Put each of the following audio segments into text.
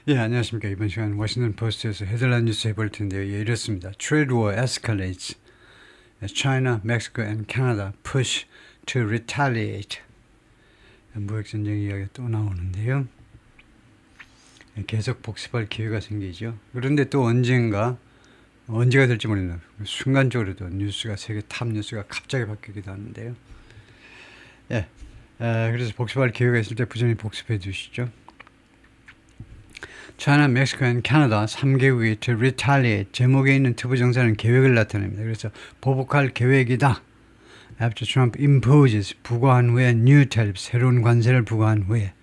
예, 안녕하십니까. 이번 시간 워싱턴 포스트에서 헤드라인 뉴스 해볼 텐데요. 예, 이렇습니다. Trade war escalates as China, Mexico and Canada push to retaliate. 무역 전쟁 이야기가 또 나오는데요. 예, 계속 복습할 기회가 생기죠. 그런데 또 언젠가 언제가 될지 모르겠네요. 순간적으로도 뉴스가 세계 탑 뉴스가 갑자기 바뀌기도 하는데요. 예, 그래서 복습할 기회가 있을 때 부지런히 복습해 두시죠. China, Mexico and Canada 3개국이 to retaliate 제목에 있는 투부 정사는 계획을 나타냅니다. 그래서 보복할 계획이다. After Trump imposes 부과한 후에 new tariffs 새로운 관세를 부과한 후에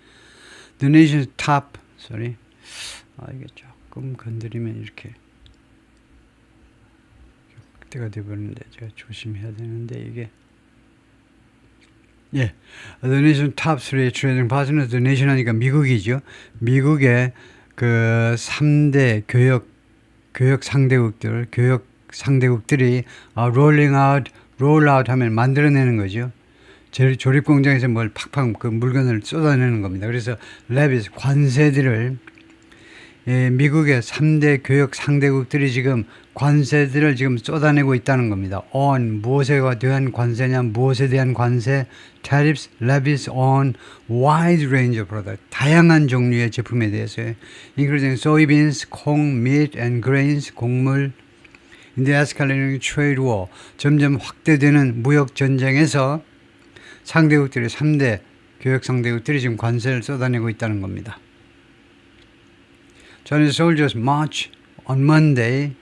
the nation's top 이게 조금 건드리면 이렇게 때가 되버리는데 제가 조심해야 되는데 이게 예, the nation's top 3 trading partners, the nation 하니까 미국이죠. 미국의 그 3대 교역 상대국들이 rollout 하면 만들어내는 거죠. 조립 공장에서 뭘 팍팍 그 물건을 쏟아내는 겁니다. 그래서 레비스 관세들을 미국의 3대 교역 상대국들이 지금 관세들을 지금 쏟아내고 있다는 겁니다. on 무엇에 대한 관세냐, 무엇에 대한 관세, tariffs, levies on wide range of products 다양한 종류의 제품에 대해서 including soybeans, 콩, meat and grains 곡물 in the escalating trade war 점점 확대되는 무역 전쟁에서 상대국들이 3대 교역 상대국들이 지금 관세를 쏟아내고 있다는 겁니다. Chinese soldiers march on Monday.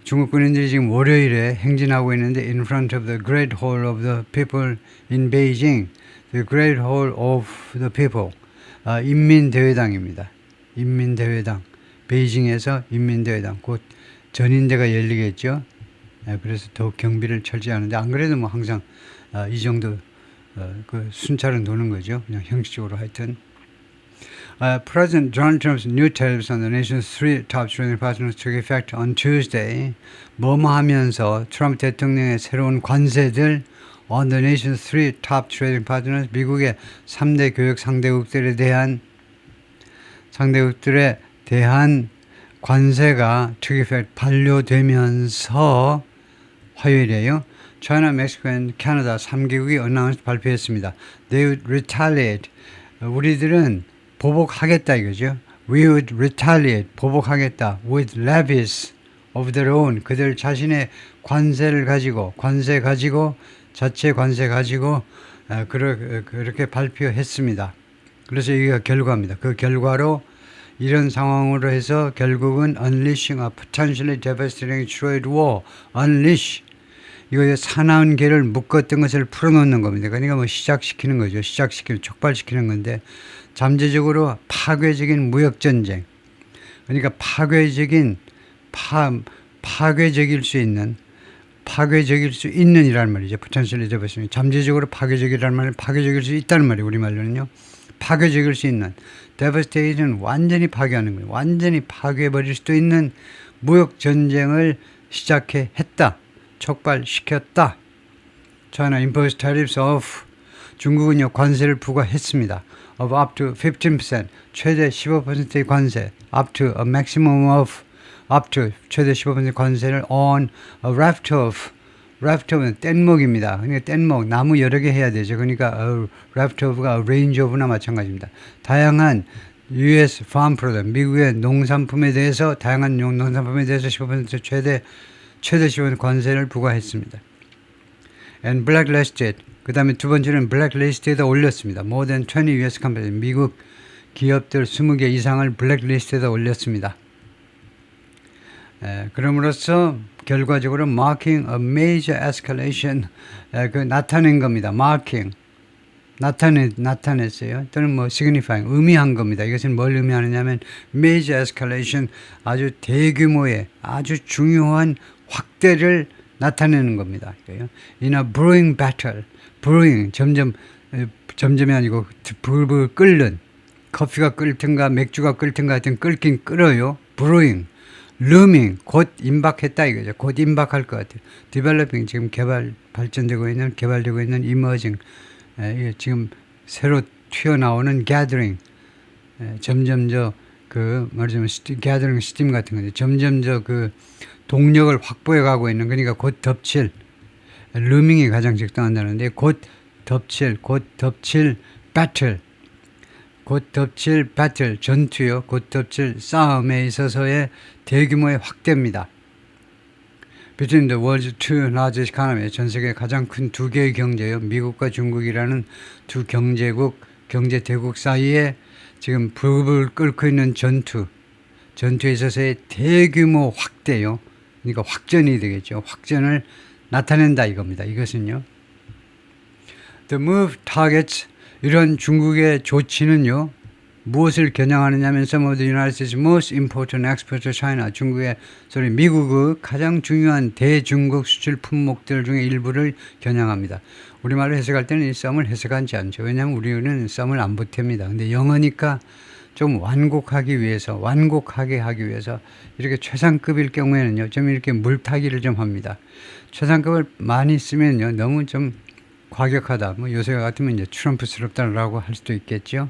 중국 군인들이 지금 월요일에 행진하고 있는데 in front of the Great Hall of the People in Beijing. The Great Hall of the People. 인민대회당입니다. 인민대회당. 베이징에서 인민대회당. 곧 전인대가 열리겠죠. 그래서 더욱 경비를 철저하는데 안 그래도 뭐 항상 이 정도 그 순찰은 도는 거죠. 그냥 형식적으로 하여튼. President Donald Trump's new tariffs on the nation's 3 top trading partners took effect on Tuesday. 뭐뭐 하면서 트럼프 대통령의 새로운 관세들 on the nation's 3 top trading partners 미국의 3대 교역 상대국들에 대한 관세가 took effect 반려되면서 화요일이에요. China, Mexico and Canada 3개국이 announced 발표했습니다. They would retaliate. 우리들은 보복하겠다 이거죠. We would retaliate. 보복하겠다. With levies of their own. 그들 자신의 관세 가지고 자체 관세 가지고 그렇게 발표했습니다. 그래서 이게 결과입니다. 그 결과로 이런 상황으로 해서 결국은 unleashing a potentially devastating trade war. unleash. 이거 사나운 개를 묶었던 것을 풀어놓는 겁니다. 그러니까 뭐 시작시키는 거죠. 촉발시키는 건데 잠재적으로 파괴적인 무역전쟁. 그러니까 파괴적일 수 있는 이란 말이죠. potentially devastating. 잠재적으로 파괴적이라는 말은 파괴적일 수 있다는 말이에요. 우리말로는요. 파괴적일 수 있는. devastating 완전히 파괴하는 거예요. 완전히 파괴해버릴 수도 있는 무역전쟁을 했다. 촉발시켰다. China imposed tariffs of 중국은요 관세를 부과했습니다. of up to 15% 최대 15%의 관세 up to a maximum of up to 최대 15%의 관세를 on a raft of는 뗏목입니다. 그러니까 뗏목 나무 여러 개 해야 되죠. 그러니까 raft of가 range of나 마찬가지입니다. 다양한 US farm product 미국의 농산품에 대해서 다양한 농산품에 대해서 15% 최대 15% 관세를 부과했습니다. And blacklisted. 그 다음에 두 번째는 블랙리스트에다 올렸습니다. More than 20 US companies. 미국 기업들 20개 이상을 블랙리스트에다 올렸습니다. 그럼으로써 결과적으로 marking a major escalation 나타낸 겁니다. marking. 나타냈어요. 또는 뭐 signifying. 의미한 겁니다. 이것은 뭘 의미하느냐면 major escalation 아주 대규모의 아주 중요한 확대를 나타내는 겁니다. In a brewing battle. brewing 점점이 아니고 불불 끓는 커피가 끓든가 맥주가 끓든가 하여튼 끓긴 끓어요. brewing, looming 곧 임박했다 이거죠. 곧 임박할 것 같아요. developing 지금 개발되고 있는 emerging 지금 새로 튀어나오는 gathering 점점 그 말하자면 gathering steam 같은 거죠. 점점 그 동력을 확보해 가고 있는, 그러니까 곧 덮칠, 루밍이 가장 적당한다는데, 곧 덮칠 배틀, 곧 덮칠 배틀, 전투요. 곧 덮칠 싸움에 있어서의 대규모의 확대입니다. Between the world's two largest economy, 전 세계 가장 큰 두 개의 경제요. 미국과 중국이라는 두 경제국, 경제 대국 사이에 지금 불을 끓고 있는 전투에 있어서의 대규모 확대요. 그러니까 확전이 되겠죠. 확전을 나타낸다 이겁니다. 이것은요. The move targets, 이런 중국의 조치는요. 무엇을 겨냥하느냐 하면 some of the United States' most important exports to China, 미국의 가장 중요한 대중국 수출 품목들 중에 일부를 겨냥합니다. 우리말로 해석할 때는 이 썸을 해석하지 않죠. 왜냐하면 우리는 썸을 안 보탭니다. 근데 영어니까 좀 완곡하게 하기 위해서 이렇게 최상급일 경우에는요, 좀 이렇게 물타기를 좀 합니다. 최상급을 많이 쓰면요, 너무 좀 과격하다. 뭐 요새 같으면 이제 트럼프스럽다라고 할 수도 있겠죠.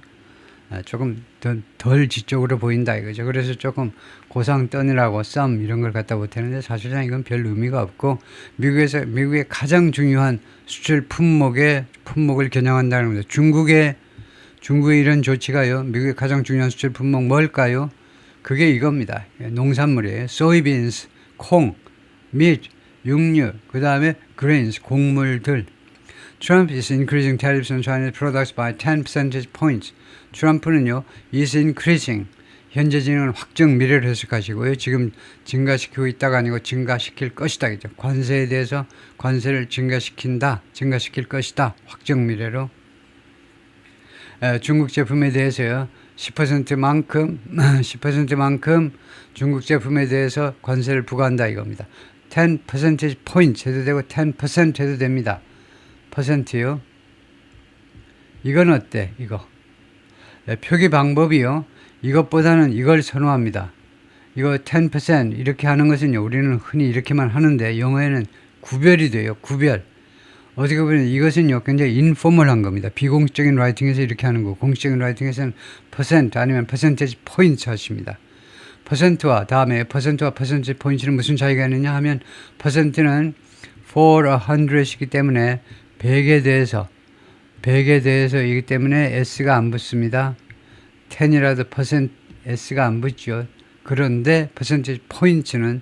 조금 덜 지적으로 보인다 이거죠. 그래서 조금 고상 떠느라고 썸 이런 걸 갖다 못하는데 사실상 이건 별 의미가 없고, 미국의 가장 중요한 수출 품목을 겨냥한다는 겁니다. 중국의 이런 조치가요, 미국의 가장 중요한 수출 품목 뭘까요? 그게 이겁니다. 농산물이에요. soybeans, 콩, meat, 육류, 그 다음에 grains, 곡물들. Trump is increasing tariffs on Chinese products by 10 percentage points. 트럼프는요, is increasing, 현재진은 확정 미래를 해석하시고요. 지금 증가시키고 있다가 아니고 증가시킬 것이다. 그죠? 관세에 대해서 관세를 증가시킬 것이다. 확정 미래로. 중국 제품에 대해서요, 10%만큼 중국 제품에 대해서 관세를 부과한다 이겁니다. 10 percentage points 해도 되고 10% 해도 됩니다. 퍼센트요. 이건 어때? 이거. 표기 방법이요. 이것보다는 이걸 선호합니다. 이거 10% 이렇게 하는 것은요, 우리는 흔히 이렇게만 하는데 영어에는 구별이 돼요. 구별. 어떻게 보면 이것은요, 굉장히 인포멀한 겁니다. 비공식적인 라이팅에서 이렇게 하는 거, 공식적인 라이팅에서는 퍼센트 아니면 퍼센테이지 포인트 하십니다. 퍼센트와 퍼센테이지 포인트는 무슨 차이가 있느냐 하면, 퍼센트는 for 100이기 때문에 100에 대해서이기 때문에 S가 안 붙습니다. 10이라도 S가 안 붙죠. 그런데 퍼센테이지 포인트는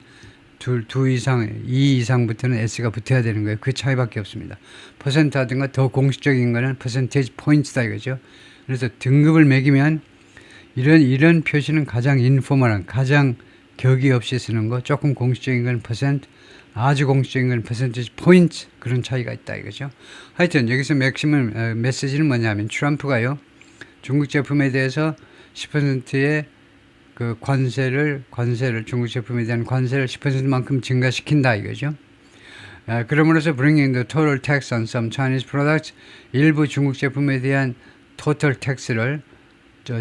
2 이상부터는 S가 붙어야 되는 거예요. 그 차이밖에 없습니다. 퍼센트 하든가 더 공식적인 거는 퍼센테이지 포인트다 이거죠. 그래서 등급을 매기면 이런 표시는 가장 인포멀한, 가장 격이 없이 쓰는 거, 조금 공식적인 건 퍼센트, 아주 공식적인 건 퍼센테이지 포인트, 그런 차이가 있다 이거죠. 하여튼 여기서 메시지는 뭐냐면, 트럼프가요, 중국 제품에 대해서 10%의 그 관세를 중국 제품에 대한 관세를 10%만큼 증가시킨다 이거죠. 그럼으로써 bringing the total tax on some Chinese products, 일부 중국 제품에 대한 total tax를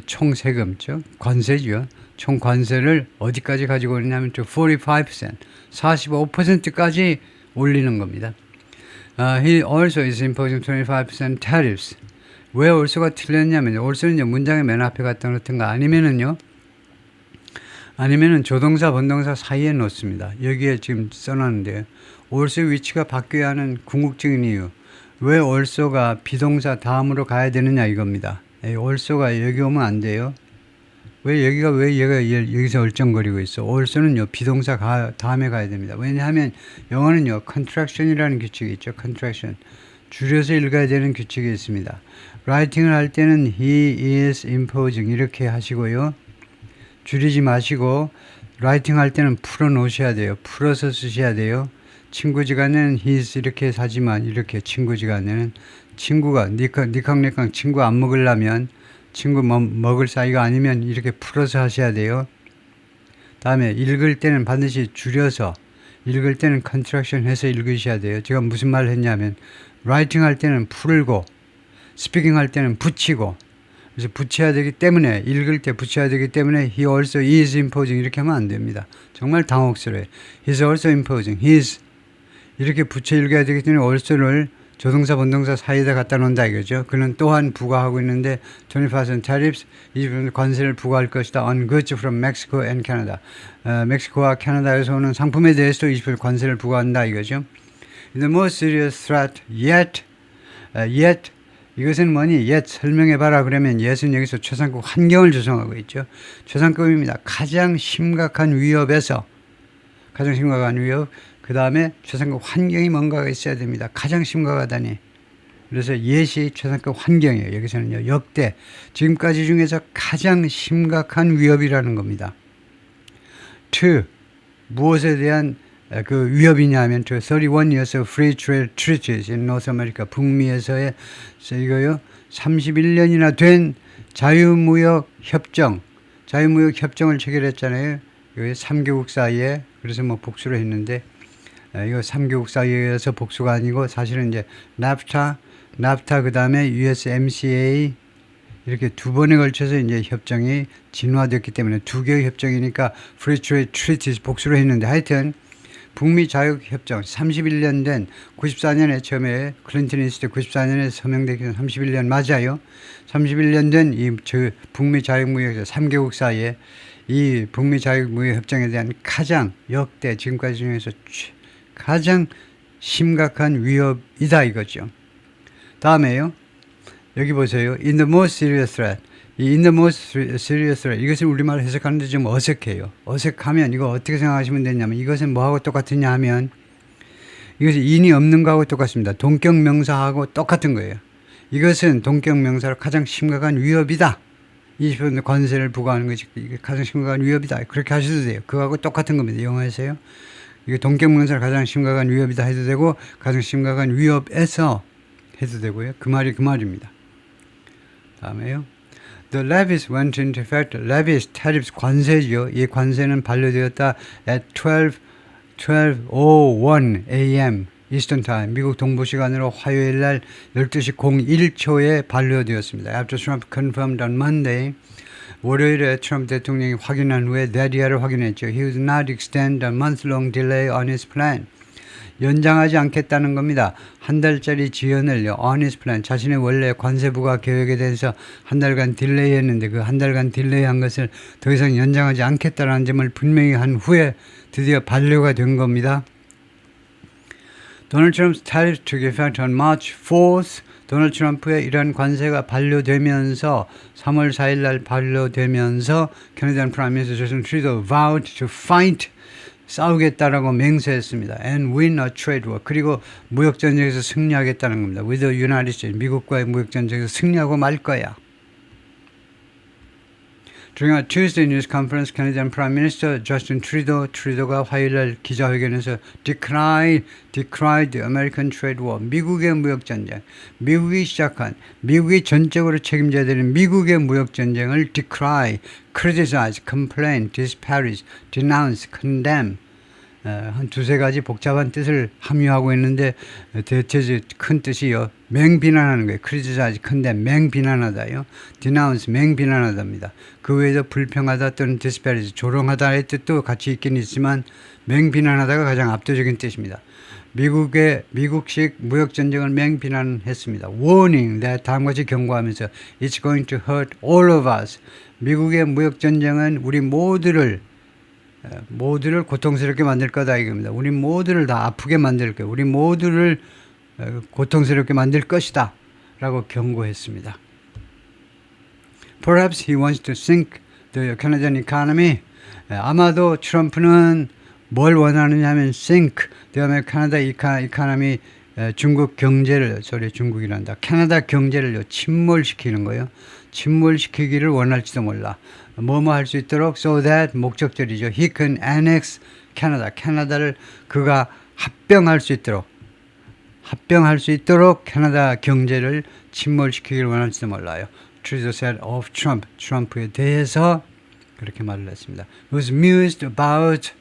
총 세금, 관세죠. 총 관세를 어디까지 가지고 오느냐면 45%까지 올리는 겁니다. He also is imposing 25% tariffs. 왜 also가 틀렸냐면, also는요, 문장의 맨 앞에 갖다 놓든가 아니면은 조동사, 본동사 사이에 놓습니다. 여기에 지금 써놨는데요. also 위치가 바뀌어야 하는 궁극적인 이유. 왜 also가 비동사 다음으로 가야 되느냐 이겁니다. also가 여기 오면 안 돼요. 왜 얘가 여기서 얼쩡거리고 있어? also는요, 비동사 다음에 가야 됩니다. 왜냐하면 영어는요, contraction이라는 규칙이 있죠. contraction. 줄여서 읽어야 되는 규칙이 있습니다. 라이팅을 할 때는 he is imposing 이렇게 하시고요. 줄이지 마시고, 라이팅 할 때는 풀어 놓으셔야 돼요. 풀어서 쓰셔야 돼요. 친구지간에는 his 이렇게 사지만, 이렇게 친구지간에는 친구가 니캉니캉 친구 안 먹으려면, 친구 먹을 사이가 아니면 이렇게 풀어서 하셔야 돼요. 다음에 읽을 때는 반드시 줄여서, 읽을 때는 컨트랙션 해서 읽으셔야 돼요. 제가 무슨 말을 했냐면, 라이팅 할 때는 풀고, 스피킹 할 때는 붙이고, 그래서 붙여야 되기 때문에, 읽을 때 붙여야 되기 때문에 he also is imposing 이렇게 하면 안 됩니다. 정말 당혹스러워요. He's also imposing. He's 이렇게 붙여 읽어야 되기 때문에 also를 조동사 본동사 사이에다 갖다 놓는다 이거죠. 그는 또한 부과하고 있는데 20% tariffs 20% 관세를 부과할 것이다 on goods from Mexico and Canada. 멕시코와 캐나다에서 오는 상품에 대해서도 20% 관세를 부과한다 이거죠. The most serious threat yet 이것은 뭐니? yet 설명해봐라 그러면 yet은 여기서 최상급 환경을 조성하고 있죠. 최상급입니다. 가장 심각한 위협에서 가장 심각한 위협 그 다음에 최상급 환경이 뭔가가 있어야 됩니다. 가장 심각하다니. 그래서 yet이 최상급 환경이에요. 여기서는요. 역대 지금까지 중에서 가장 심각한 위협이라는 겁니다. to 무엇에 대한 그 위협이냐 하면 to 31 years of free trade treaties in North America 북미에서의 이거요 31년이나 된 자유무역 협정 자유무역 협정을 체결했잖아요. 이거 3개국 사이에 그래서 뭐 복수를 했는데 이거 3개국 사이에서 복수가 아니고 사실은 이제 NAFTA 그 다음에 USMCA 이렇게 두 번에 걸쳐서 이제 협정이 진화됐기 때문에 두 개의 협정이니까 Free Trade Treaties 복수를 했는데 하여튼 북미 자유협정 31년 된 94년에 처음에 클린턴이 있을 때 94년에 서명되기 전 31년 맞아요. 31년 된 이 북미 자유무역 3개국 사이에 이 북미 자유무역 협정에 대한 가장 역대 지금까지 중에서 가장 심각한 위협이다 이거죠. 다음에요. 여기 보세요. In the most serious threat. 이 in the most serious threat. 이것을 우리말로 해석하는데 좀 어색해요. 어색하면 이거 어떻게 생각하시면 되냐면 이것은 뭐하고 똑같으냐 하면 이것은 in이 없는 거하고 똑같습니다. 동격명사하고 똑같은 거예요. 이것은 동격명사로 가장 심각한 위협이다. 20% 관세를 부과하는 것이 가장 심각한 위협이다. 그렇게 하셔도 돼요. 그거하고 똑같은 겁니다. 영어에서요. 이게 동격명사로 가장 심각한 위협이다 해도 되고 가장 심각한 위협에서 해도 되고요. 그 말이 그 말입니다. 다음에요. The levies went into effect. levies, tariffs, 관세죠. 이 관세는 반려되었다 at 12:01 a.m. Eastern Time. 미국 동부 시간으로 화요일 날 12시 01초에 반려되었습니다. After Trump confirmed on Monday. 월요일에 트럼프 대통령이 확인한 후에 내리아를 확인했죠. He would not extend a month-long delay on his plan. 연장하지 않겠다는 겁니다. 한 달짜리 지연을요. on his plan. 자신의 원래 관세 부과 계획에 대해서 한 달간 딜레이 했는데 그 한 달간 딜레이 한 것을 더 이상 연장하지 않겠다는 점을 분명히 한 후에 드디어 반려가 된 겁니다. Donald Trump's tariffs took effect on March 4th. 도널드 트럼프의 이런 관세가 반려되면서 3월 4일 날 반려되면서 캐나디안 프라임 미니스터 저스틴 트루도 vowed to fight 싸우겠다라고 맹세했습니다. And win a trade war. 그리고 무역전쟁에서 승리하겠다는 겁니다. With the United States. 미국과의 무역전쟁에서 승리하고 말 거야. During a Tuesday news conference, Canadian Prime Minister Justin Trudeau가 화요일날 기자회견에서 decried the American trade war. 미국의 무역전쟁. 미국이 시작한, 미국이 전적으로 책임져야 되는 미국의 무역전쟁을 decry, criticize, complain, disparage, denounce, condemn. 한 두세 가지 복잡한 뜻을 함유하고 있는데 대체 큰 뜻이요. 맹비난하는 거예요. criticize, condemn, 맹비난하다요. denounce, 맹비난하답니다. 그 외에도 불평하다 또는 disparage, 조롱하다의 뜻도 같이 있긴 있지만 맹비난하다가 가장 압도적인 뜻입니다. 미국식 무역전쟁을 맹비난했습니다. warning that 다음같이 경고하면서 it's going to hurt all of us. 미국의 무역전쟁은 우리 모두를 고통스럽게 만들 거다 이겁니다. 우리 모두를 다 아프게 만들 거예요. 우리 모두를 고통스럽게 만들 것이다 라고 경고했습니다. Perhaps he wants to sink the Canadian economy. 아마도 트럼프는 뭘 원하느냐 하면 sink, 그다음에 캐나다 economy, 중국 경제를, 중국이란다. 캐나다 경제를요, 침몰시키는 거예요. 침몰시키기를 원할지도 몰라. 뭐뭐 할 수 있도록 so that 목적절이죠. He can annex Canada. 캐나다를 그가 합병할 수 있도록 캐나다 경제를 침몰시키기를 원할지도 몰라요. Trudeau said of Trump. 트럼프에 대해서 그렇게 말을 했습니다. Was mused about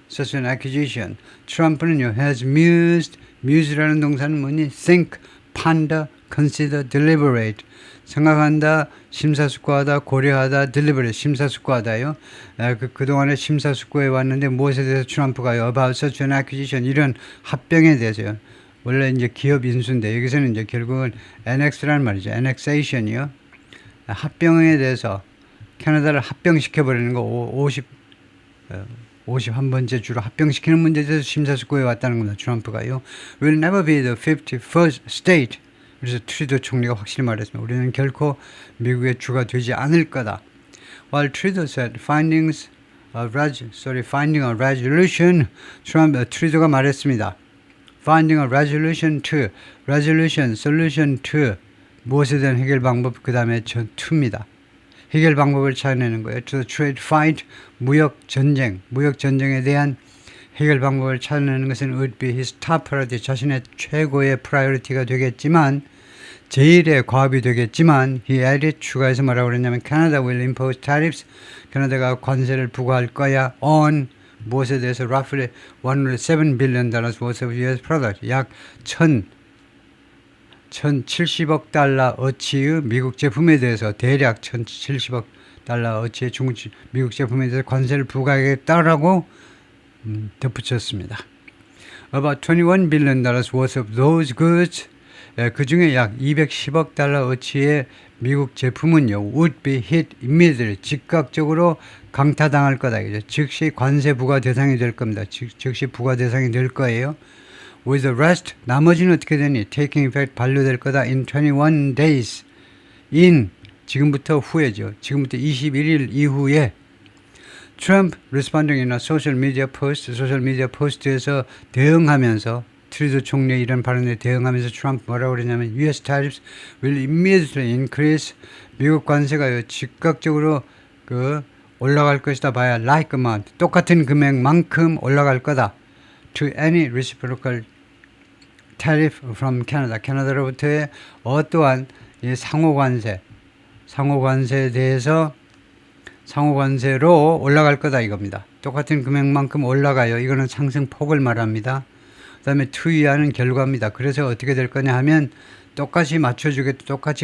such an accusation. 트럼프는요, has muse라는 동사는 뭐니? think, ponder, consider, deliberate. 생각한다, 심사숙고하다, 고려하다, deliberate, 심사숙고하다요. 그동안에 심사숙고해 왔는데 무엇에 대해서 트럼프가요? about such an accusation, 이런 합병에 대해서요. 원래 이제 기업 인수인데 여기서는 이제 결국은 annex라는 말이죠. annexation이요. 합병에 대해서 캐나다를 합병시켜 버리는 거 51번째 주로 합병시키는 문제에 대해서 심사숙고해 왔다는 겁니다. 트럼프가요. Will never be the 51st state. 그래서 트루도 총리가 확실히 말했습니다. 우리는 결코 미국의 주가 되지 않을 거다. While Trudeau said finding a resolution, 트루도가 말했습니다. Finding a resolution to, solution to 무엇에 대한 해결 방법 그 다음에 투입니다. 해결 방법을 찾아내는 거예요. To the trade fight, 무역 전쟁에 대한 해결 방법을 찾아내는 것은 would be his top priority, 자신의 최고의 프라이어리티가 되겠지만 제일의 과업이 되겠지만 he added, 추가해서 뭐라고 그랬냐면 Canada will impose tariffs, 캐나다가 관세를 부과할 거야 on 무엇에 대해서 roughly $107 billion worth of US product, 약 1070억 달러 어치의 미국 제품에 대해서 대략 1070억 달러 어치의 미국 제품에 대해서 관세를 부과하겠다라고 덧붙였습니다. About $21 billion worth of those goods, 그 중에 약 210억 달러 어치의 미국 제품은요, would be hit immediately, 즉각적으로 강타당할 거다. 즉시 관세 부과 대상이 될 겁니다. 즉시 부과 대상이 될 거예요. With the rest, 나머지는 어떻게 되니? Taking effect, 반려될 거다. In 21 days. 지금부터 후에죠. 지금부터 21일 이후에 Trump responding in a social media post, 소셜미디어 포스트에서 대응하면서 트루도 총리의 이런 발언에 대응하면서 트럼프 뭐라고 그러냐면 US tariffs will immediately increase. 미국 관세가 즉각적으로 올라갈 것이다 봐야 like amount, 똑같은 금액만큼 올라갈 거다. To any reciprocal tariff from Canada. 캐나다로부터의 어떠한 상호관세에 대해서 상호관세로 올라갈 거다 이겁니다. 똑같은 금액만큼 올라가요. 이거는 상승폭을 말합니다. 그 다음에 투이하는 결과입니다. 그래서 어떻게 될 거냐 하면 똑같이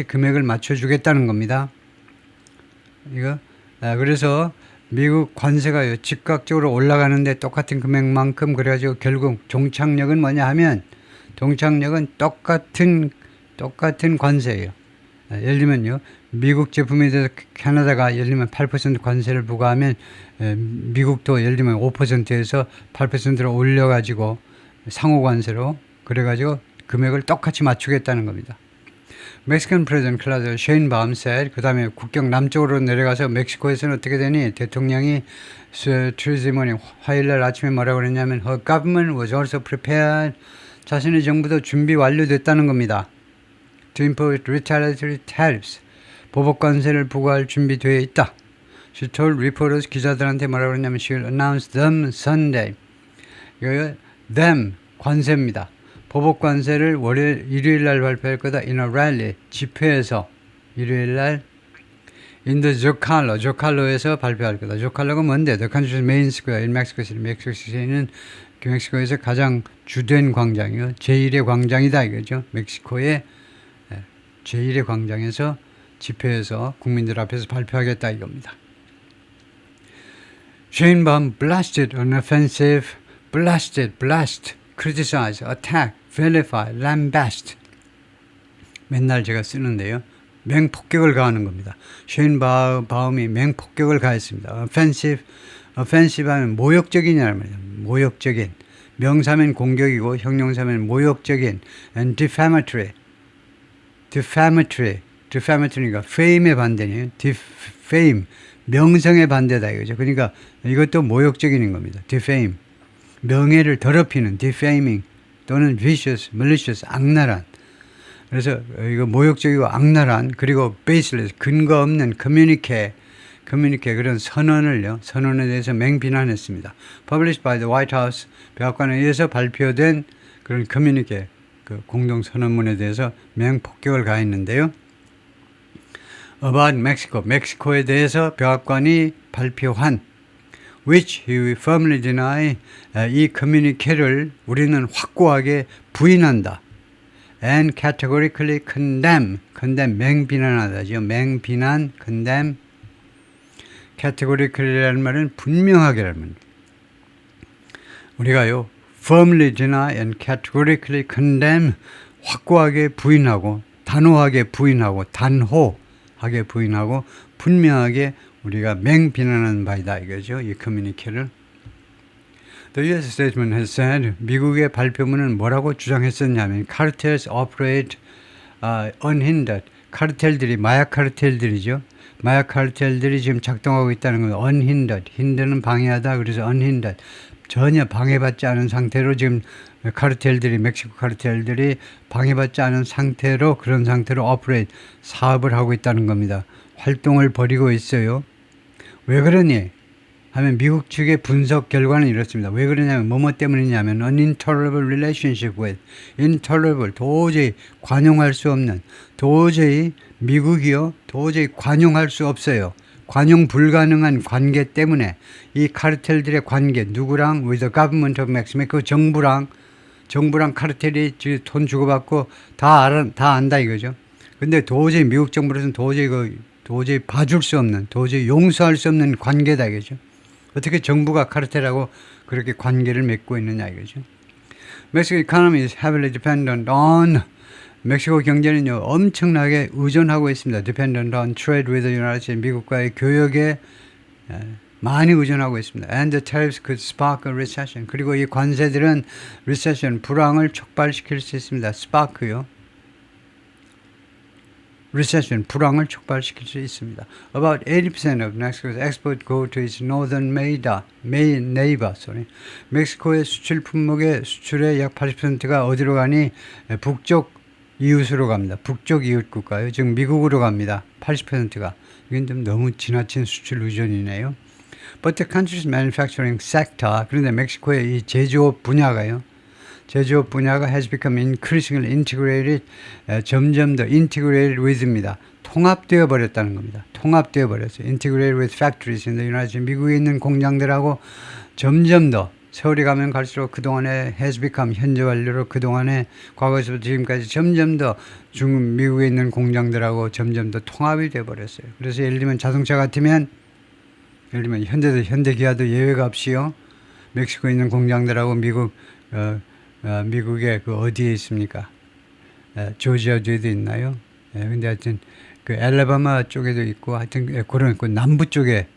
금액을 맞춰주겠다는 겁니다. 그래서 미국 관세가 즉각적으로 올라가는데 똑같은 금액만큼 그래가지고 결국 종착역은 뭐냐 하면 종착역은 똑같은 관세예요. 예를 들면요, 미국 제품에 대해서 캐나다가 예를 들면 8% 관세를 부과하면 미국도 예를 들면 5%에서 8%로 올려가지고 상호관세로 그래가지고 금액을 똑같이 맞추겠다는 겁니다. 멕시칸 프레지던트 클라우디오 셰인바움 said, 그 다음에 국경 남쪽으로 내려가서 멕시코에서는 어떻게 되니? 대통령이 Tuesday 화요일날 아침에 뭐라고 그랬냐면 her government was also prepared, 자신의 정부도 준비 완료됐다는 겁니다. To impose retaliatory tariffs, 보복 관세를 부과할 준비되어 있다. She told reporters, 기자들한테 뭐라고 그랬냐면 she will announce them Sunday. them 관세입니다. 보복 관세를 일요일 날 발표할 거다. In a rally, 집회에서 일요일 날 in the 조칼로에서 발표할 거다. 조칼로가 뭔데? The country's main square in Mexico City. 멕시코시티는 멕시코에서 가장 주된 광장이요. 제1의 광장이다 이거죠. 멕시코의 제1의 광장에서 집회에서 국민들 앞에서 발표하겠다 이겁니다. Sheinbaum blasted an offensive, blast, criticize, attack, vilify, lambast. 맨날 제가 쓰는데요. 맹폭격을 가하는 겁니다. 셰인바움이 맹폭격을 가했습니다. offensive 하면 모욕적이냐는 말이에요. 모욕적인. 명사면 공격이고 형용사면 모욕적인. and defamatory가 fame의 반대네요. defame, 명성의 반대다 이거죠. 그러니까 이것도 모욕적인 겁니다. defame, 명예를 더럽히는 defaming 또는 vicious, malicious, 악랄한. 그래서 이거 모욕적이고 악랄한 그리고 baseless, 근거 없는 communique 그런 선언에 대해서 맹비난했습니다. Published by the White House, 백악관에 의해서 발표된 그런 communique, 그 공동선언문에 대해서 맹폭격을 가했는데요. About Mexico, 멕시코에 대해서 백악관이 발표한 which he firmly deny, 이 커뮤니케를 우리는 확고하게 부인한다. And categorically condemn, 맹비난하다죠. 맹비난, condemn. categorically라는 말은 분명하게라는 말입니다. 우리가요, firmly deny and categorically condemn, 확고하게 부인하고 단호하게 부인하고 단호하게 부인하고 분명하게 우리가 맹비난하는 바이다 이거죠. 이 커뮤니케를. The U.S. statement has said, 미국의 발표문은 뭐라고 주장했었냐면 cartels operate unhindered. 카르텔들이 마약 카르텔들이죠. 마약 카르텔들이 지금 작동하고 있다는 건 unhindered. hinder는 방해하다. 그래서 unhindered. 전혀 방해받지 않은 상태로 지금 카르텔들이 멕시코 카르텔들이 방해받지 않은 상태로 그런 상태로 operate 사업을 하고 있다는 겁니다. 활동을 벌이고 있어요. 왜 그러니? 하면 미국 측의 분석 결과는 이렇습니다. 왜 그러냐면 뭐뭐 때문이냐면 unintolerable relationship with intolerable 도저히 관용할 수 없는 도저히 미국이요 도저히 관용할 수 없어요. 관용 불가능한 관계 때문에 이 카르텔들의 관계 누구랑 with the government of Mexico 정부랑 카르텔이 돈 주고받고 다 안다 이거죠. 근데 도저히 미국 정부로서는 도저히 봐줄 수 없는 도저히 용서할 수 없는 관계다 이거죠. 어떻게 정부가 카르텔하고 그렇게 관계를 맺고 있느냐 이거죠. Mexico economy is heavily dependent on 멕시코 경제는요 엄청나게 의존하고 있습니다. Dependent on trade with the United States 미국과의 교역에 많이 의존하고 있습니다. And the tariffs could spark a recession. 그리고 이 관세들은 recession 불황을 촉발시킬 수 있습니다. spark요. recession, 불황을 촉발시킬 수 있습니다. About 80% of Mexico's export go to its northern neighbor. 멕시코의 수출 품목의 수출의 약 80%가 어디로 가니? 북쪽 이웃으로 갑니다. 북쪽 이웃 국가요. 즉 미국으로 갑니다. 80%가. 이건 좀 너무 지나친 수출 의존이네요. But the country's manufacturing sector, 그런데 멕시코의 이 제조업 분야가요. 제조업 분야가 has become increasingly integrated, 점점 더 integrated with입니다. 통합되어 버렸다는 겁니다. 통합되어 버렸어요. integrated with factories in the United States. 미국에 있는 공장들하고 점점 더 세월이 가면 갈수록 그동안에 has become 현재 완료로 그동안에 과거에서부터 지금까지 점점 더 미국에 있는 공장들하고 점점 더 통합이 되어 버렸어요. 그래서 예를 들면 자동차 같으면 예를 들면 현대기아도 예외가 없이요. 멕시코에 있는 공장들하고 미국의 그 어디에 있습니까? 조지아주에도 있나요? 근데 하여튼 그 엘라바마 쪽에도 있고 하여튼 그런 그 남부 쪽에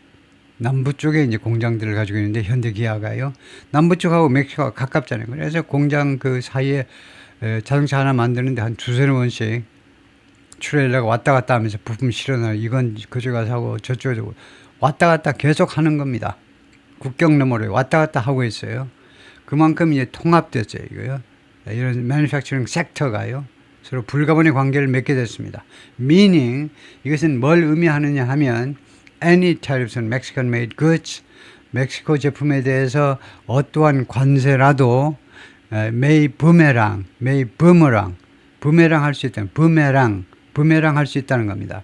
이제 공장들을 가지고 있는데 현대기아가요. 남부 쪽하고 멕시코가 가깝잖아요. 그래서 공장 그 사이에 자동차 하나 만드는데 한 두세 번씩 트레일러가 왔다 갔다 하면서 부품 실어놔. 이건 그쪽 가서 하고 저쪽에서 왔다 갔다 계속 하는 겁니다. 국경 너머로 왔다 갔다 하고 있어요. 그만큼 이제 통합됐어요, 이거요. 이런 manufacturing 섹터가요. 서로 불가분의 관계를 맺게 됐습니다. Meaning, 이것은 뭘 의미하느냐 하면, any tariffs on Mexican made goods, 멕시코 제품에 대해서 어떠한 관세라도, may boomerang 할 수 있다는, 부메랑 할 수 있다는 겁니다.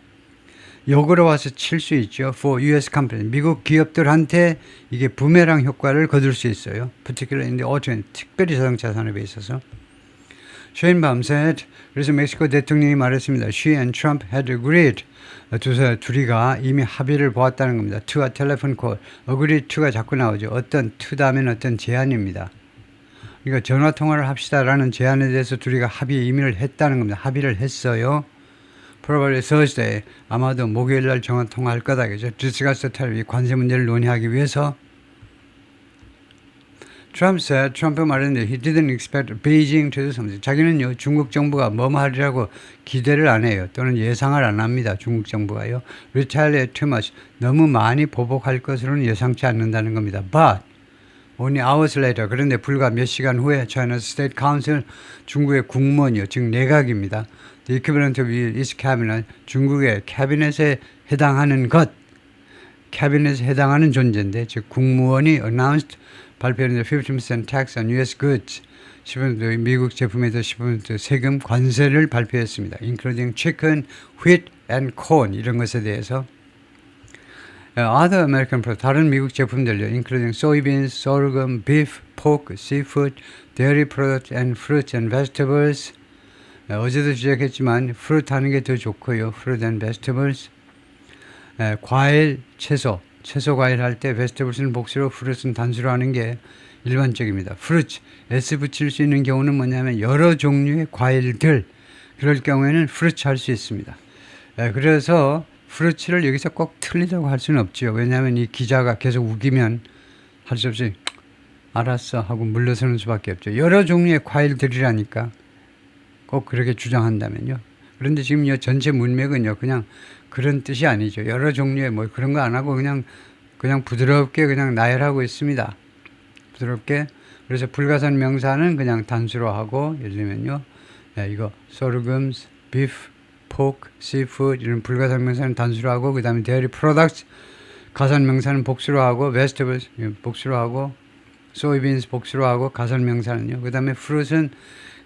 역으로 와서 칠 수 있죠. For U.S. company. 미국 기업들한테 이게 부메랑 효과를 거둘 수 있어요. Particularly in the automobile. 특별히 자동차 산업에 있어서. 쉐인밤 said, 그래서 멕시코 대통령이 말했습니다. She and Trump had agreed. 둘이가 이미 합의를 보았다는 겁니다. to와 telephone call. agreed to가 자꾸 나오죠. 어떤 to 다음에는 어떤 제안입니다. 그러니까 전화통화를 합시다라는 제안에 대해서 둘이가 이미를 했다는 겁니다. 합의를 했어요. Probably Thursday. 아마도 목요일 날 전화통화할 거다. 그죠? Discuss the tariff. 관세 문제를 논의하기 위해서. 트럼프 말했는데 he didn't expect Beijing to do something. 자기는요 중국 정부가 뭐뭐 하리라고 기대를 안 해요. 또는 예상을 안 합니다. 중국 정부가요. Retaliate too much. 너무 많이 보복할 것으로는 예상치 않는다는 겁니다. But only hours later. 그런데 불과 몇 시간 후에 China's State Council 중국의 국무원이요. 즉 내각입니다. The equivalent of its cabinet. 중국의 캐비넷에 해당하는 캐비넷에 해당하는 존재인데 즉 국무원이 announced 발표했는데 15% tax on U.S. goods. 10% 미국 제품에 대해 15% 세금 관세를 발표했습니다. including chicken, wheat and corn 이런 것에 대해서 other American products, 다른 미국 제품들요. including soybeans, sorghum, beef, pork, seafood, dairy products and fruits and vegetables. 어제도 지적했지만 fruit 하는 게 더 좋고요. fruit and vegetables. 과일, 채소 과일 할 때 vegetables는 복수로 fruits는 단수로 하는 게 일반적입니다. fruit, s 붙일 수 있는 경우는 뭐냐면 여러 종류의 과일들, 그럴 경우에는 fruit 할 수 있습니다. 그래서 fruit를 여기서 꼭 틀리다고 할 수는 없죠. 왜냐하면 이 기자가 계속 우기면 할 수 없이 알았어 하고 물러서는 수밖에 없죠. 여러 종류의 과일들이라니까 꼭 그렇게 주장한다면요. 그런데 지금 이 전체 문맥은요, 그냥 그런 뜻이 아니죠. 여러 종류의 뭐 그런 거 안 하고 그냥 부드럽게 그냥 나열하고 있습니다. 부드럽게. 그래서 불가산 명사는 그냥 단수로 하고, 예를 들면요, 이거 sorghum, beef, pork, seafood 이런 불가산 명사는 단수로 하고, 그 다음에 dairy products 가산 명사는 복수로 하고, vegetables 복수로 하고, soybeans 복수로 하고, 가산 명사는요. 그 다음에 fruit은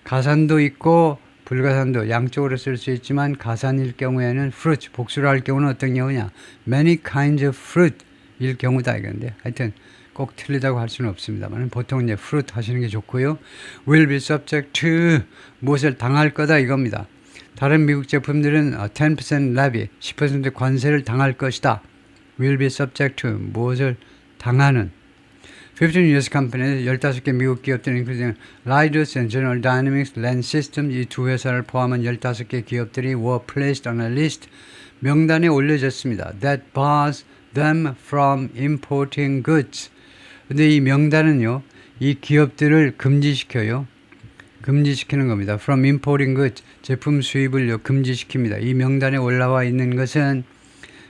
가산도 있고 불가산도 양쪽으로 쓸 수 있지만 가산일 경우에는 fruit 복수로 할 경우는 어떤 경우냐, many kinds of fruit 일 경우다 이건데, 하여튼 꼭 틀리다고 할 수는 없습니다만 보통 이제 fruit 하시는 게 좋고요. will be subject to 무엇을 당할 거다 이겁니다. 다른 미국 제품들은 10% levy 10% 관세를 당할 것이다. will be subject to 무엇을 당하는. 15 US companies 15개 미국 기업들 including Leidos and General Dynamics, Len Systems 이 두 회사를 포함한 15개 기업들이 were placed on a list 명단에 올려졌습니다. That bars them from importing goods. 근데 이 명단은요, 이 기업들을 금지시켜요. 금지시키는 겁니다. From importing goods. 제품 수입을요, 금지시킵니다. 이 명단에 올라와 있는 것은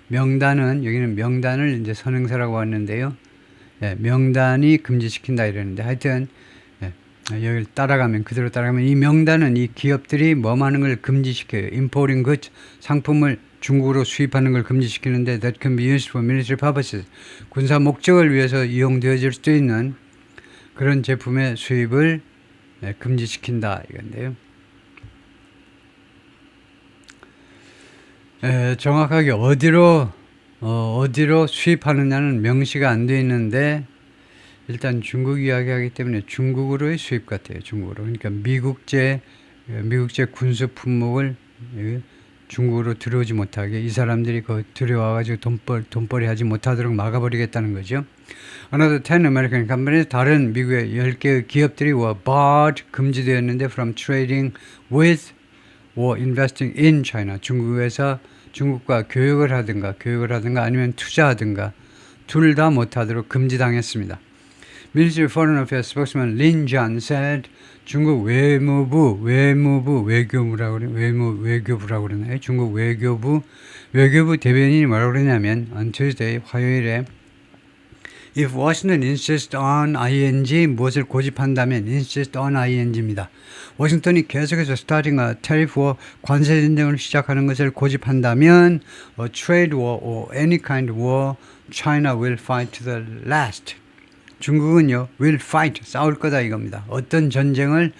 명단은, 여기는 명단을 이제 선행사라고 하는데요. 명단이 금지시킨다 이러는데, 하여튼 여기를 따라가면, 그대로 따라가면 이 명단은 이 기업들이 뭐 하는 걸 금지시켜요. importing goods, 상품을 중국으로 수입하는 걸 금지시키는데 that can be used for military purposes. 군사 목적을 위해서 이용되어질 수도 있는 그런 제품의 수입을 금지시킨다 이건데요. 정확하게 어디로 수입하느냐는 명시가 안 되어 있는데 일단 중국 이야기하기 때문에 중국으로의 수입 같아요. 중국으로. 그러니까 미국제 군수 품목을 중국으로 들어오지 못하게, 이 사람들이 들여와가지고 돈벌이 하지 못하도록 막아버리겠다는 거죠. Another 10 American companies, 다른 미국의 10개의 기업들이 were barred, 금지되었는데 from trading with or investing in China. 중국에서 중국과 교역을 하든가 아니면 투자하든가 둘 다 못하도록 금지당했습니다. Ministry of Foreign Affairs spokesman Lin Jian said, 중국 외교부라고 그러나요? 중국 외교부 대변인이 뭐라고 그러냐면 on Tuesday, 화요일에 if Washington insists on ing, 무엇을 고집한다면 insist on ing입니다. 워싱턴이 계속해서 starting a tariff war, 관세 전쟁을 시작하는 것을 고집한다면 a trade war or any kind of war, China will fight to the last. 중국은요, will fight, 싸울 거다 이겁니다. 어떤 전쟁을,